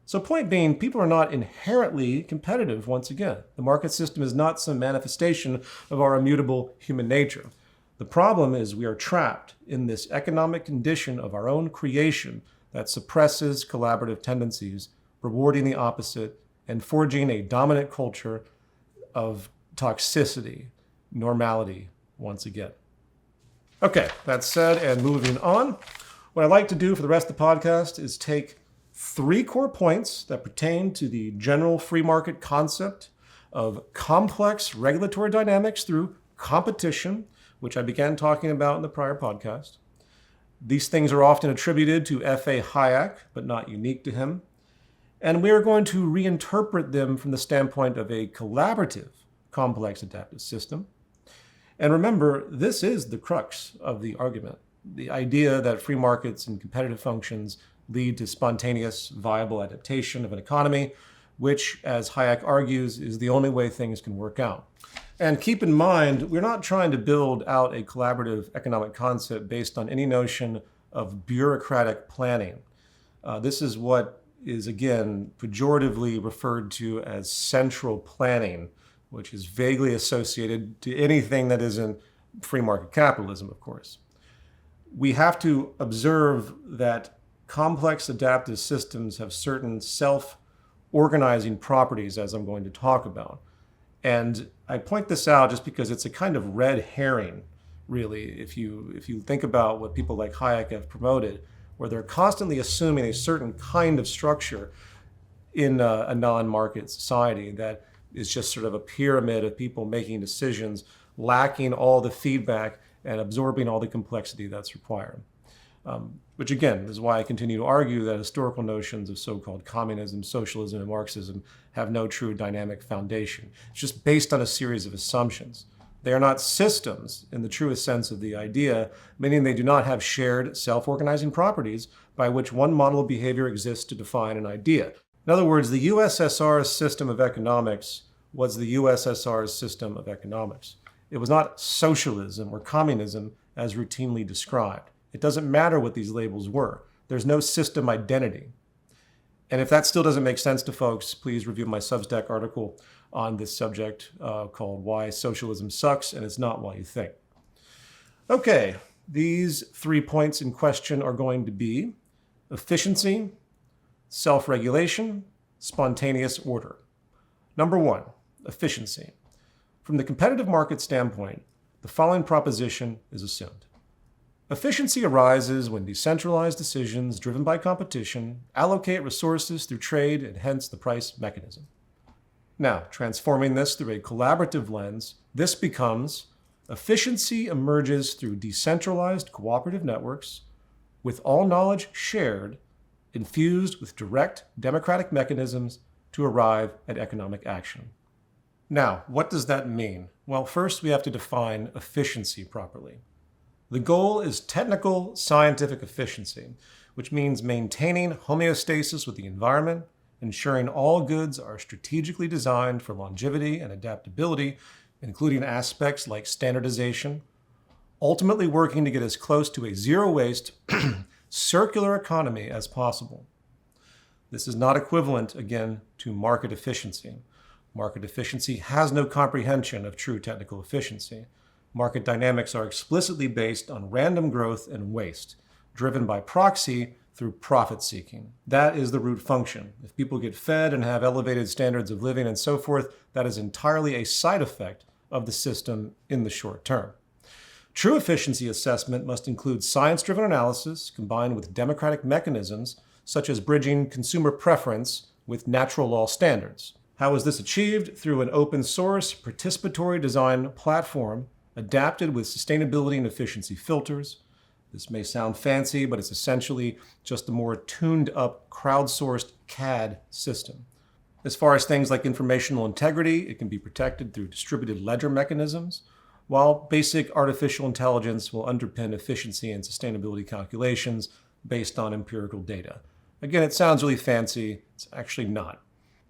S1: So point being, people are not inherently competitive once again. The market system is not some manifestation of our immutable human nature. The problem is we are trapped in this economic condition of our own creation that suppresses collaborative tendencies, rewarding the opposite, and forging a dominant culture of toxicity, normality once again. Okay, that said, and moving on, what I'd like to do for the rest of the podcast is take 3 core points that pertain to the general free market concept of complex regulatory dynamics through competition, which I began talking about in the prior podcast. These things are often attributed to F.A. Hayek, but not unique to him. And we are going to reinterpret them from the standpoint of a collaborative, complex adaptive system. And remember, this is the crux of the argument. The idea that free markets and competitive functions lead to spontaneous, viable adaptation of an economy, which, as Hayek argues, is the only way things can work out. And keep in mind, we're not trying to build out a collaborative economic concept based on any notion of bureaucratic planning. This is what is, again, pejoratively referred to as central planning, which is vaguely associated to anything that isn't free market capitalism, of course. We have to observe that complex adaptive systems have certain self-organizing properties, as I'm going to talk about. And I point this out just because it's a kind of red herring, really, if you think about what people like Hayek have promoted, where they're constantly assuming a certain kind of structure in a non-market society that is just sort of a pyramid of people making decisions, lacking all the feedback and absorbing all the complexity that's required. Which again is why I continue to argue that historical notions of so-called communism, socialism, and Marxism have no true dynamic foundation. It's just based on a series of assumptions. They are not systems in the truest sense of the idea, meaning they do not have shared self-organizing properties by which one model of behavior exists to define an idea. In other words, the USSR's system of economics was the USSR's system of economics. It was not socialism or communism as routinely described. It doesn't matter what these labels were. There's no system identity. And if that still doesn't make sense to folks, please review my Substack article on this subject called Why Socialism Sucks and It's Not Why You Think. Okay, these 3 points in question are going to be efficiency, self-regulation, spontaneous order. Number 1, efficiency. From the competitive market standpoint, the following proposition is assumed. Efficiency arises when decentralized decisions driven by competition allocate resources through trade and hence the price mechanism. Now, transforming this through a collaborative lens, this becomes efficiency emerges through decentralized cooperative networks with all knowledge shared, infused with direct democratic mechanisms to arrive at economic action. Now, what does that mean? Well, first we have to define efficiency properly. The goal is technical scientific efficiency, which means maintaining homeostasis with the environment, ensuring all goods are strategically designed for longevity and adaptability, including aspects like standardization, ultimately working to get as close to a zero-waste, circular economy as possible. This is not equivalent, again, to market efficiency. Market efficiency has no comprehension of true technical efficiency. Market dynamics are explicitly based on random growth and waste, driven by proxy through profit seeking. That is the root function. If people get fed and have elevated standards of living and so forth, that is entirely a side effect of the system in the short term. True efficiency assessment must include science-driven analysis combined with democratic mechanisms such as bridging consumer preference with natural law standards. How is this achieved? Through an open source, participatory design platform adapted with sustainability and efficiency filters. This may sound fancy, but it's essentially just a more tuned up, crowdsourced CAD system. As far as things like informational integrity, it can be protected through distributed ledger mechanisms, while basic artificial intelligence will underpin efficiency and sustainability calculations based on empirical data. Again, it sounds really fancy. It's actually not.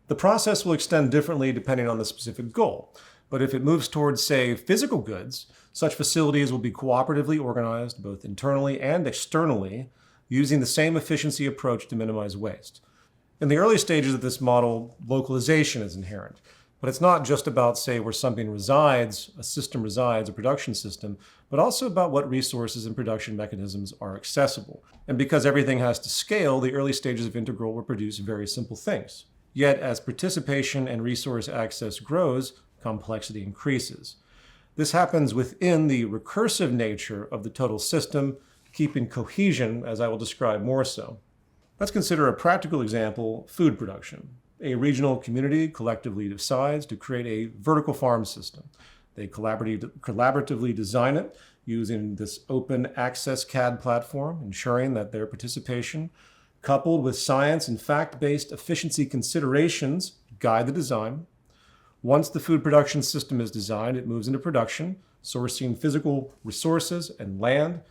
S1: The process will extend differently depending on the specific goal. But if it moves towards, say, physical goods, such facilities will be cooperatively organized both internally and externally, using the same efficiency approach to minimize waste. In the early stages of this model, localization is inherent. But it's not just about, say, where something resides, a system resides, a production system, but also about what resources and production mechanisms are accessible. And because everything has to scale, the early stages of integral will produce very simple things. Yet, as participation and resource access grows, complexity increases. This happens within the recursive nature of the total system, keeping cohesion, as I will describe more so. Let's consider a practical example, food production. A regional community collectively decides to create a vertical farm system. They collaboratively design it using this open access CAD platform, ensuring that their participation coupled with science and fact-based efficiency considerations, guide the design. Once the food production system is designed, it moves into production, sourcing physical resources and land.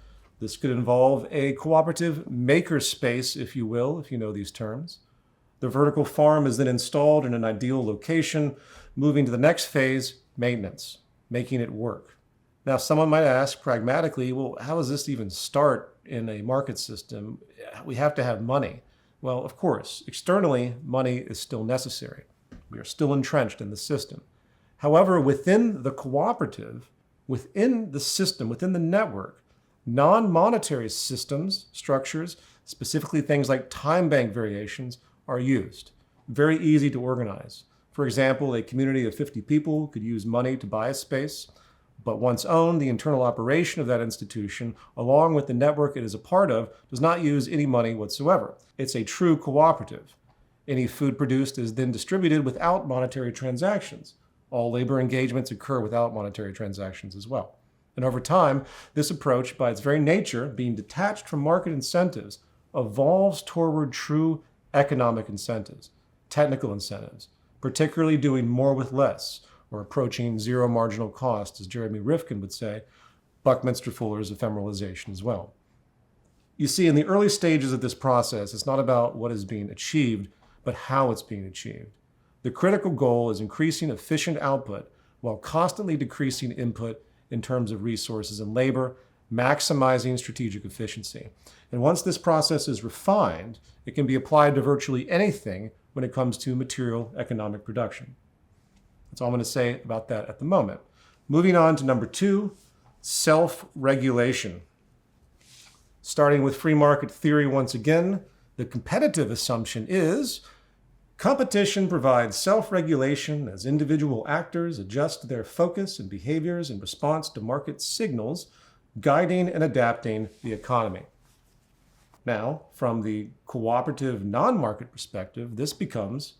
S1: This could involve a cooperative maker space, if you will, if you know these terms. The vertical farm is then installed in an ideal location, moving to the next phase, maintenance, making it work. Now, someone might ask pragmatically, well, how does this even start in a market system? We have to have money. Well, of course, externally, money is still necessary. We are still entrenched in the system. However, within the cooperative, within the system, within the network, non-monetary systems, structures, specifically things like time bank variations, are used. Very easy to organize. For example, a community of 50 people could use money to buy a space, but once owned, the internal operation of that institution, along with the network it is a part of, does not use any money whatsoever. It's a true cooperative. Any food produced is then distributed without monetary transactions. All labor engagements occur without monetary transactions as well. And over time, this approach, by its very nature, being detached from market incentives, evolves toward true economic incentives, technical incentives, particularly doing more with less, or approaching zero marginal cost, as Jeremy Rifkin would say, Buckminster Fuller's ephemeralization as well. You see, in the early stages of this process, it's not about what is being achieved, but how it's being achieved. The critical goal is increasing efficient output while constantly decreasing input in terms of resources and labor, maximizing strategic efficiency. And once this process is refined, it can be applied to virtually anything when it comes to material economic production. That's all I'm going to say about that at the moment. Moving on to number 2, self-regulation. Starting with free market theory once again, the competitive assumption is competition provides self-regulation as individual actors adjust their focus and behaviors in response to market signals, guiding and adapting the economy. Now, from the cooperative non-market perspective, this becomes,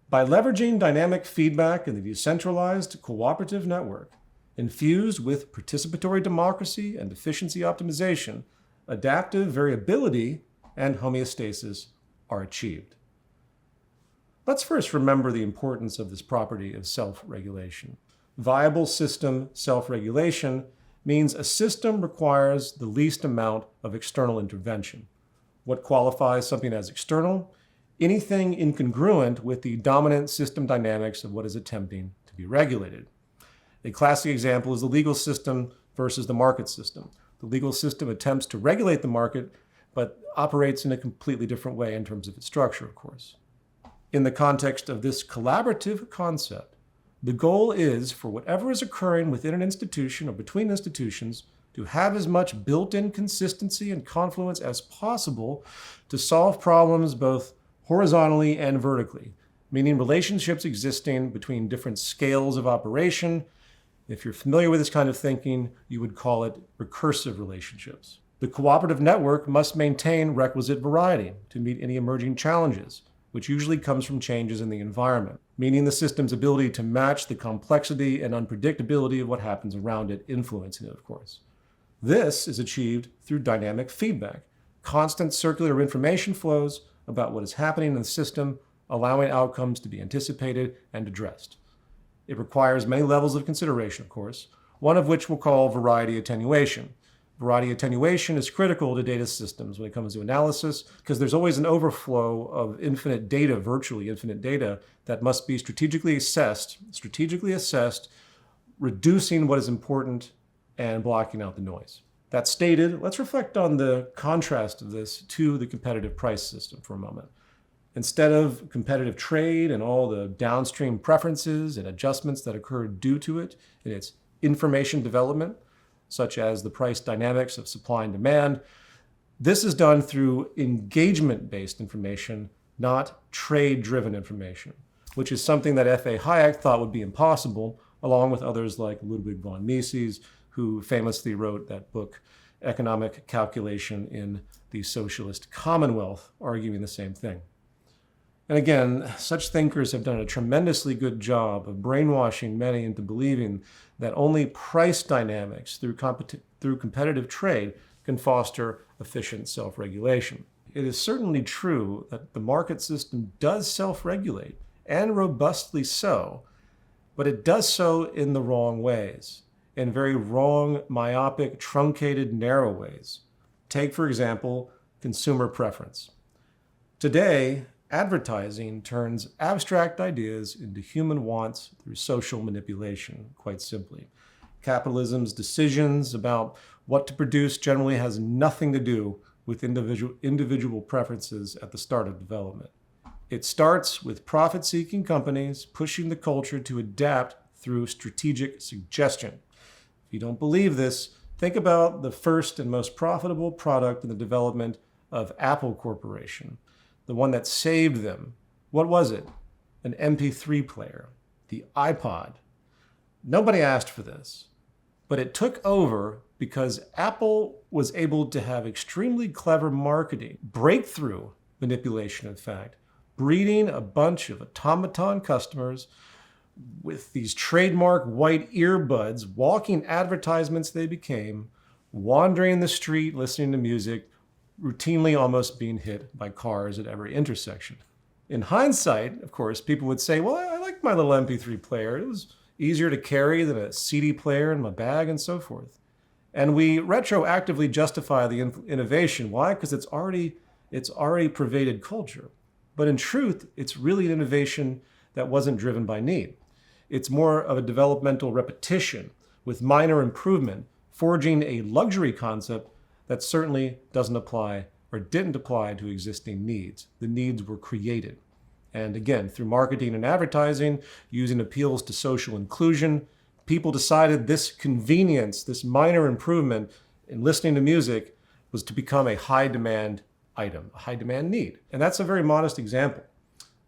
S1: by leveraging dynamic feedback in the decentralized cooperative network, infused with participatory democracy and efficiency optimization, adaptive variability and homeostasis are achieved. Let's first remember the importance of this property of self-regulation. Viable system self-regulation means a system requires the least amount of external intervention. What qualifies something as external? Anything incongruent with the dominant system dynamics of what is attempting to be regulated. A classic example is the legal system versus the market system. The legal system attempts to regulate the market, but operates in a completely different way in terms of its structure, of course. In the context of this collaborative concept, the goal is for whatever is occurring within an institution or between institutions to have as much built-in consistency and confluence as possible to solve problems both horizontally and vertically, meaning relationships existing between different scales of operation. If you're familiar with this kind of thinking, you would call it recursive relationships. The cooperative network must maintain requisite variety to meet any emerging challenges, which usually comes from changes in the environment, meaning the system's ability to match the complexity and unpredictability of what happens around it, influencing it, of course. This is achieved through dynamic feedback, constant circular information flows about what is happening in the system, allowing outcomes to be anticipated and addressed. It requires many levels of consideration, of course, one of which we'll call variety attenuation. Variety attenuation is critical to data systems when it comes to analysis because there's always an overflow of infinite data, virtually infinite data, that must be strategically assessed, reducing what is important and blocking out the noise. That stated, let's reflect on the contrast of this to the competitive price system for a moment. Instead of competitive trade and all the downstream preferences and adjustments that occur due to it in its information development, such as the price dynamics of supply and demand, this is done through engagement-based information, not trade-driven information, which is something that F.A. Hayek thought would be impossible, along with others like Ludwig von Mises, who famously wrote that book, Economic Calculation in the Socialist Commonwealth, arguing the same thing. And again, such thinkers have done a tremendously good job of brainwashing many into believing that only price dynamics through competitive trade can foster efficient self-regulation. it is certainly true that the market system does self-regulate, and robustly so, but it does so in the wrong ways, in very wrong, myopic, truncated, narrow ways. Take, for example, consumer preference. Today, advertising turns abstract ideas into human wants through social manipulation, quite simply. Capitalism's decisions about what to produce generally has nothing to do with individual preferences at the start of development. It starts with profit-seeking companies pushing the culture to adapt through strategic suggestion. If you don't believe this, think about the first and most profitable product in the development of Apple Corporation, the one that saved them. What was it? An MP3 player, the iPod. Nobody asked for this, but it took over because Apple was able to have extremely clever marketing, breakthrough manipulation, in fact, breeding a bunch of automaton customers with these trademark white earbuds, walking advertisements they became, wandering the street, listening to music, routinely almost being hit by cars at every intersection. In hindsight, of course, people would say, well, I like my little MP3 player. It was easier to carry than a CD player in my bag and so forth. And we retroactively justify the innovation. Why? Because it's already pervaded culture. But in truth, it's really an innovation that wasn't driven by need. It's more of a developmental repetition with minor improvement, forging a luxury concept that certainly doesn't apply or didn't apply to existing needs. The needs were created. And again, through marketing and advertising, using appeals to social inclusion, people decided this convenience, this minor improvement in listening to music was to become a high demand item, a high demand need. And that's a very modest example.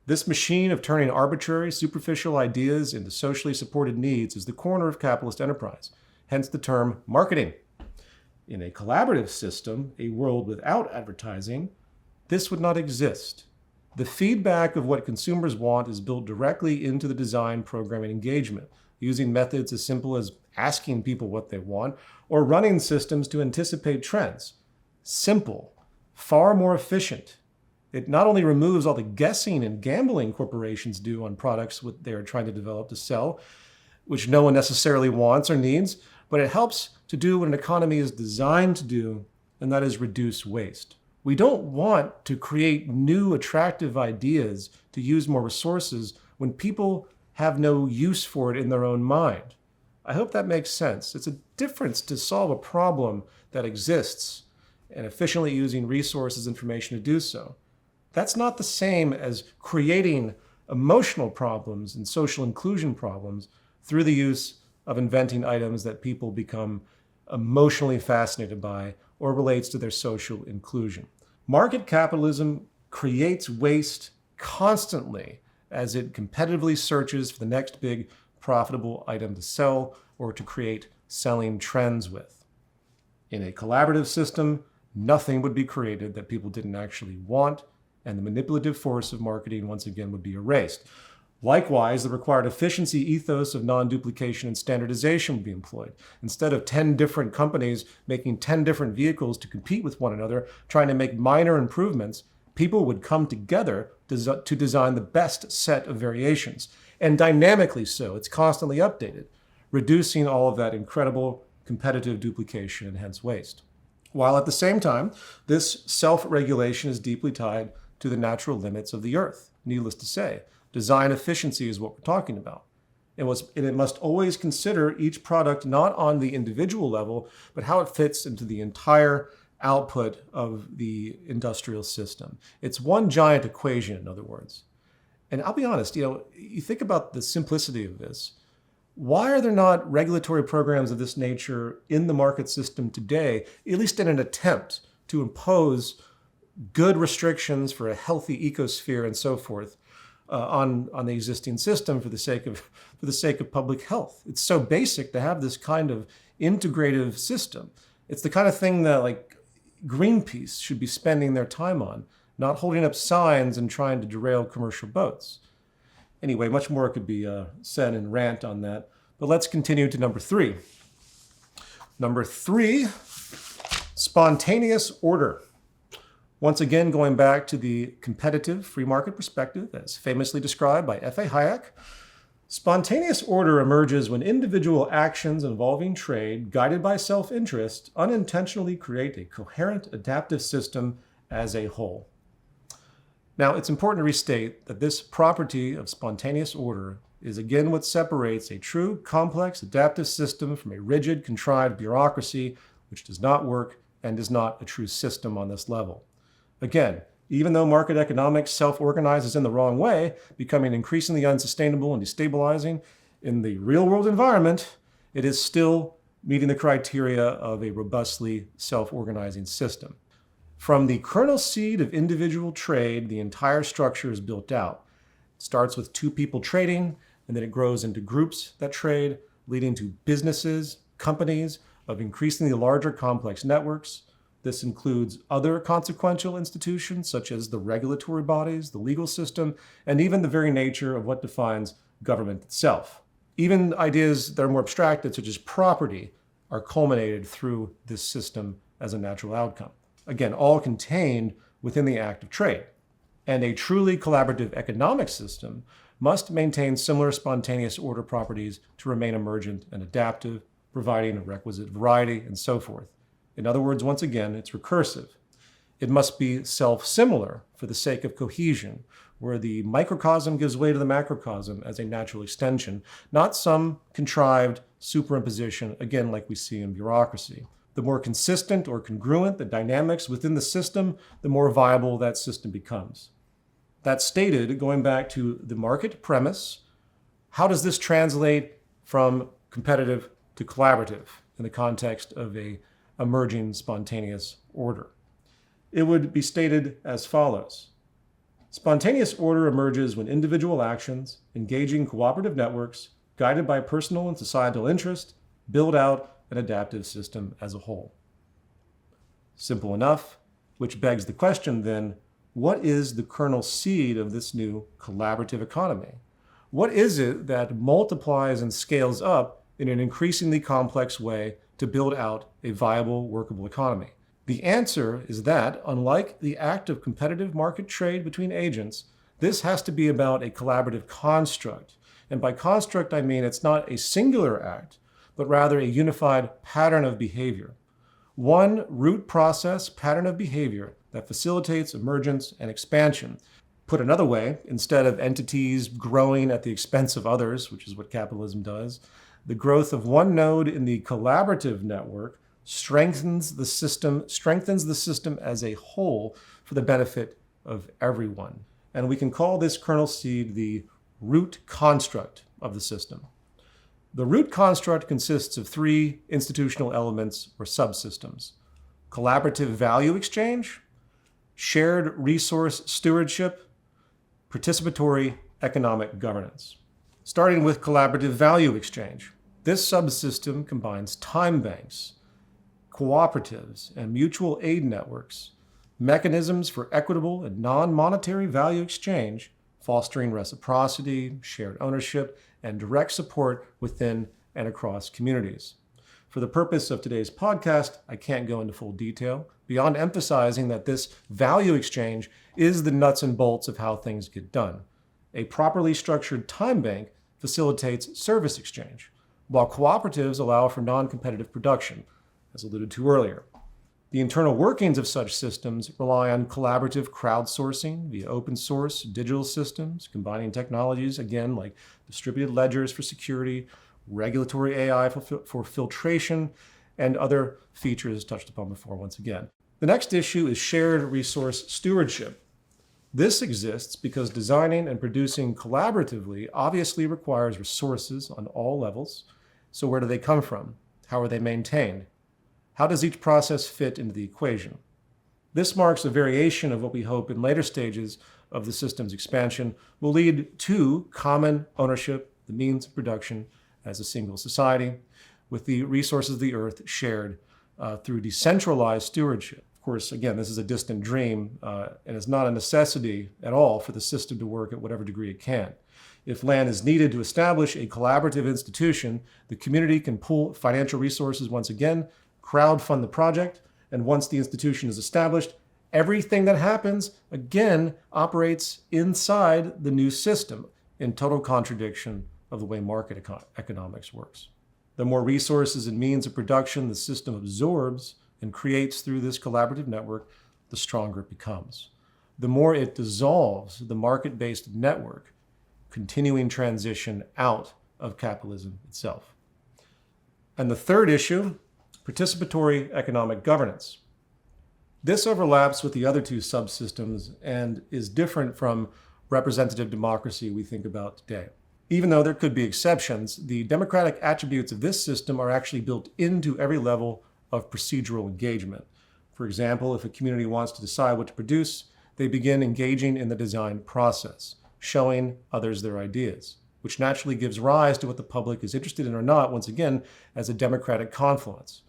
S1: This machine of turning arbitrary, superficial ideas into socially supported needs is the corner of capitalist enterprise, hence the term marketing. In a collaborative system, a world without advertising, this would not exist. The feedback of what consumers want is built directly into the design, programming, engagement, using methods as simple as asking people what they want or running systems to anticipate trends. Simple, far more efficient. It not only removes all the guessing and gambling corporations do on products what they are trying to develop to sell, which no one necessarily wants or needs, but it helps to do what an economy is designed to do, and that is reduce waste. We don't want to create new attractive ideas to use more resources when people have no use for it in their own mind. I hope that makes sense. It's a difference to solve a problem that exists and efficiently using resources, information to do so. That's not the same as creating emotional problems and social inclusion problems through the use of inventing items that people become emotionally fascinated by or relates to their social inclusion. Market capitalism creates waste constantly as it competitively searches for the next big profitable item to sell or to create selling trends with. In a collaborative system, nothing would be created that people didn't actually want, and the manipulative force of marketing once again would be erased. Likewise, the required efficiency ethos of non-duplication and standardization would be employed. Instead of 10 different companies making 10 different vehicles to compete with one another, trying to make minor improvements, people would come together to design the best set of variations. And dynamically so, it's constantly updated, reducing all of that incredible competitive duplication and hence waste. While at the same time, this self-regulation is deeply tied to the natural limits of the earth. Needless to say, design efficiency is what we're talking about. And it must always consider each product not on the individual level, but how it fits into the entire output of the industrial system. It's one giant equation, in other words. And I'll be honest, you think about the simplicity of this. Why are there not regulatory programs of this nature in the market system today, at least in an attempt to impose good restrictions for a healthy ecosphere and so forth on the existing system for the sake of public health? It's so basic to have this kind of integrative system. It's the kind of thing that Greenpeace should be spending their time on, not holding up signs and trying to derail commercial boats. Anyway, much more could be said and rant on that, but let's continue to number 3. Number 3, spontaneous order. Once again, going back to the competitive free market perspective, as famously described by F.A. Hayek, spontaneous order emerges when individual actions involving trade, guided by self-interest, unintentionally create a coherent adaptive system as a whole. Now, it's important to restate that this property of spontaneous order is again what separates a true, complex, adaptive system from a rigid, contrived bureaucracy which does not work and is not a true system on this level. Again, even though market economics self-organizes in the wrong way, becoming increasingly unsustainable and destabilizing in the real-world environment, it is still meeting the criteria of a robustly self-organizing system. From the kernel seed of individual trade, the entire structure is built out. It starts with two people trading, and then it grows into groups that trade, leading to businesses, companies of increasingly larger complex networks. This includes other consequential institutions such as the regulatory bodies, the legal system, and even the very nature of what defines government itself. Even ideas that are more abstracted, such as property, are culminated through this system as a natural outcome. Again, all contained within the act of trade. And a truly collaborative economic system must maintain similar spontaneous order properties to remain emergent and adaptive, providing a requisite variety and so forth. In other words, once again, it's recursive. It must be self-similar for the sake of cohesion, where the microcosm gives way to the macrocosm as a natural extension, not some contrived superimposition, again, like we see in bureaucracy. The more consistent or congruent the dynamics within the system, the more viable that system becomes. That stated, going back to the market premise, how does this translate from competitive to collaborative in the context of a emerging spontaneous order? It would be stated as follows. Spontaneous order emerges when individual actions, engaging cooperative networks, guided by personal and societal interest, build out an adaptive system as a whole. Simple enough, which begs the question then, what is the kernel seed of this new collaborative economy? What is it that multiplies and scales up in an increasingly complex way to build out a viable, workable economy? The answer is that, unlike the act of competitive market trade between agents, this has to be about a collaborative construct. And by construct, I mean it's not a singular act, but rather a unified pattern of behavior. One root process pattern of behavior that facilitates emergence and expansion. Put another way, instead of entities growing at the expense of others, which is what capitalism does, the growth of one node in the collaborative network strengthens the system as a whole for the benefit of everyone. And we can call this kernel seed the root construct of the system. The root construct consists of three institutional elements or subsystems: collaborative value exchange, shared resource stewardship, participatory economic governance. Starting with collaborative value exchange. This subsystem combines time banks, cooperatives, and mutual aid networks, mechanisms for equitable and non-monetary value exchange, fostering reciprocity, shared ownership, and direct support within and across communities. For the purpose of today's podcast, I can't go into full detail, beyond emphasizing that this value exchange is the nuts and bolts of how things get done. A properly structured time bank facilitates service exchange, while cooperatives allow for non-competitive production, as alluded to earlier. The internal workings of such systems rely on collaborative crowdsourcing via open source digital systems, combining technologies, again, like distributed ledgers for security, regulatory AI for filtration, and other features touched upon before once again. The next issue is shared resource stewardship. This exists because designing and producing collaboratively obviously requires resources on all levels. So where do they come from? How are they maintained? How does each process fit into the equation? This marks a variation of what we hope in later stages of the system's expansion will lead to common ownership, the means of production as a single society, with the resources of the earth shared through decentralized stewardship. Of course, again, this is a distant dream, and it's not a necessity at all for the system to work at whatever degree it can. If land is needed to establish a collaborative institution, the community can pool financial resources once again, crowdfund the project, and once the institution is established, Everything that happens, again, operates inside the new system, in total contradiction of the way market economics works. The more resources and means of production the system absorbs and creates through this collaborative network, the stronger it becomes. The more it dissolves the market-based network, continuing transition out of capitalism itself. And the third issue, participatory economic governance. This overlaps with the other two subsystems and is different from representative democracy we think about today. Even though there could be exceptions, the democratic attributes of this system are actually built into every level of procedural engagement. For example, if a community wants to decide what to produce, they begin engaging in the design process, showing others their ideas, which naturally gives rise to what the public is interested in or not, once again, as a democratic confluence.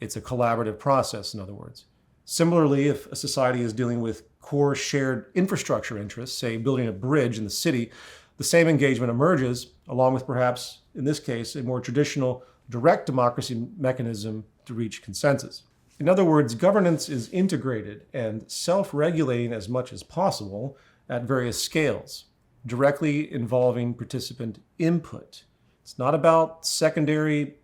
S1: It's a collaborative process, in other words. Similarly, if a society is dealing with core shared infrastructure interests, say building a bridge in the city, the same engagement emerges, along with perhaps, in this case, a more traditional direct democracy mechanism to reach consensus. In other words, governance is integrated and self-regulating as much as possible at various scales, directly involving participant input. It's not about secondary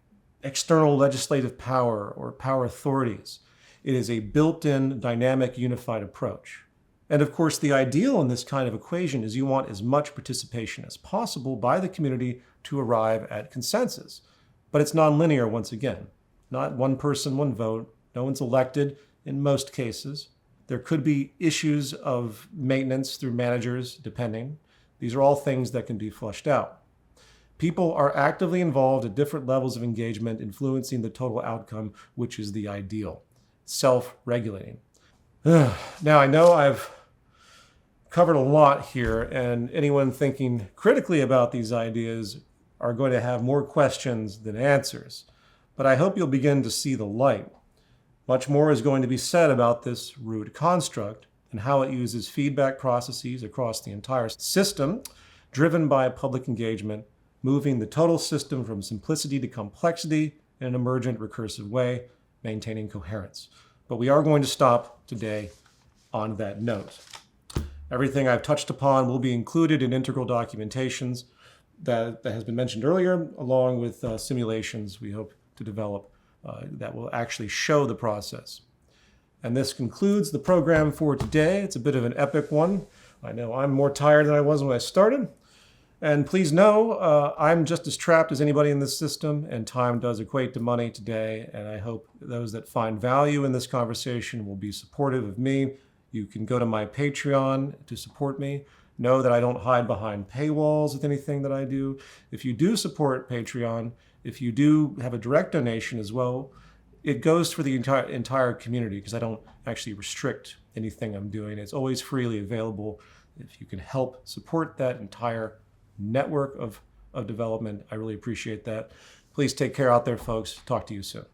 S1: external legislative power or power authorities. It is a built-in, dynamic, unified approach. And of course, the ideal in this kind of equation is you want as much participation as possible by the community to arrive at consensus. But it's nonlinear once again. Not one person, one vote. No one's elected in most cases. There could be issues of maintenance through managers, depending. These are all things that can be flushed out. People are actively involved at different levels of engagement, influencing the total outcome, which is the ideal. Self-regulating. Now, I know I've covered a lot here, and anyone thinking critically about these ideas are going to have more questions than answers. But I hope you'll begin to see the light. Much more is going to be said about this root construct and how it uses feedback processes across the entire system, driven by public engagement, moving the total system from simplicity to complexity in an emergent recursive way, maintaining coherence. But we are going to stop today on that note. Everything I've touched upon will be included in integral documentations that has been mentioned earlier, along with simulations we hope to develop that will actually show the process. And this concludes the program for today. It's a bit of an epic one. I know I'm more tired than I was when I started. And please know, I'm just as trapped as anybody in this system, and time does equate to money today. And I hope those that find value in this conversation will be supportive of me. You can go to my Patreon to support me. Know that I don't hide behind paywalls with anything that I do. If you do support Patreon, if you do have a direct donation as well, it goes for the entire community, because I don't actually restrict anything I'm doing. It's always freely available. If you can help support that entire network of development, I really appreciate that. Please take care out there, folks. Talk to you soon.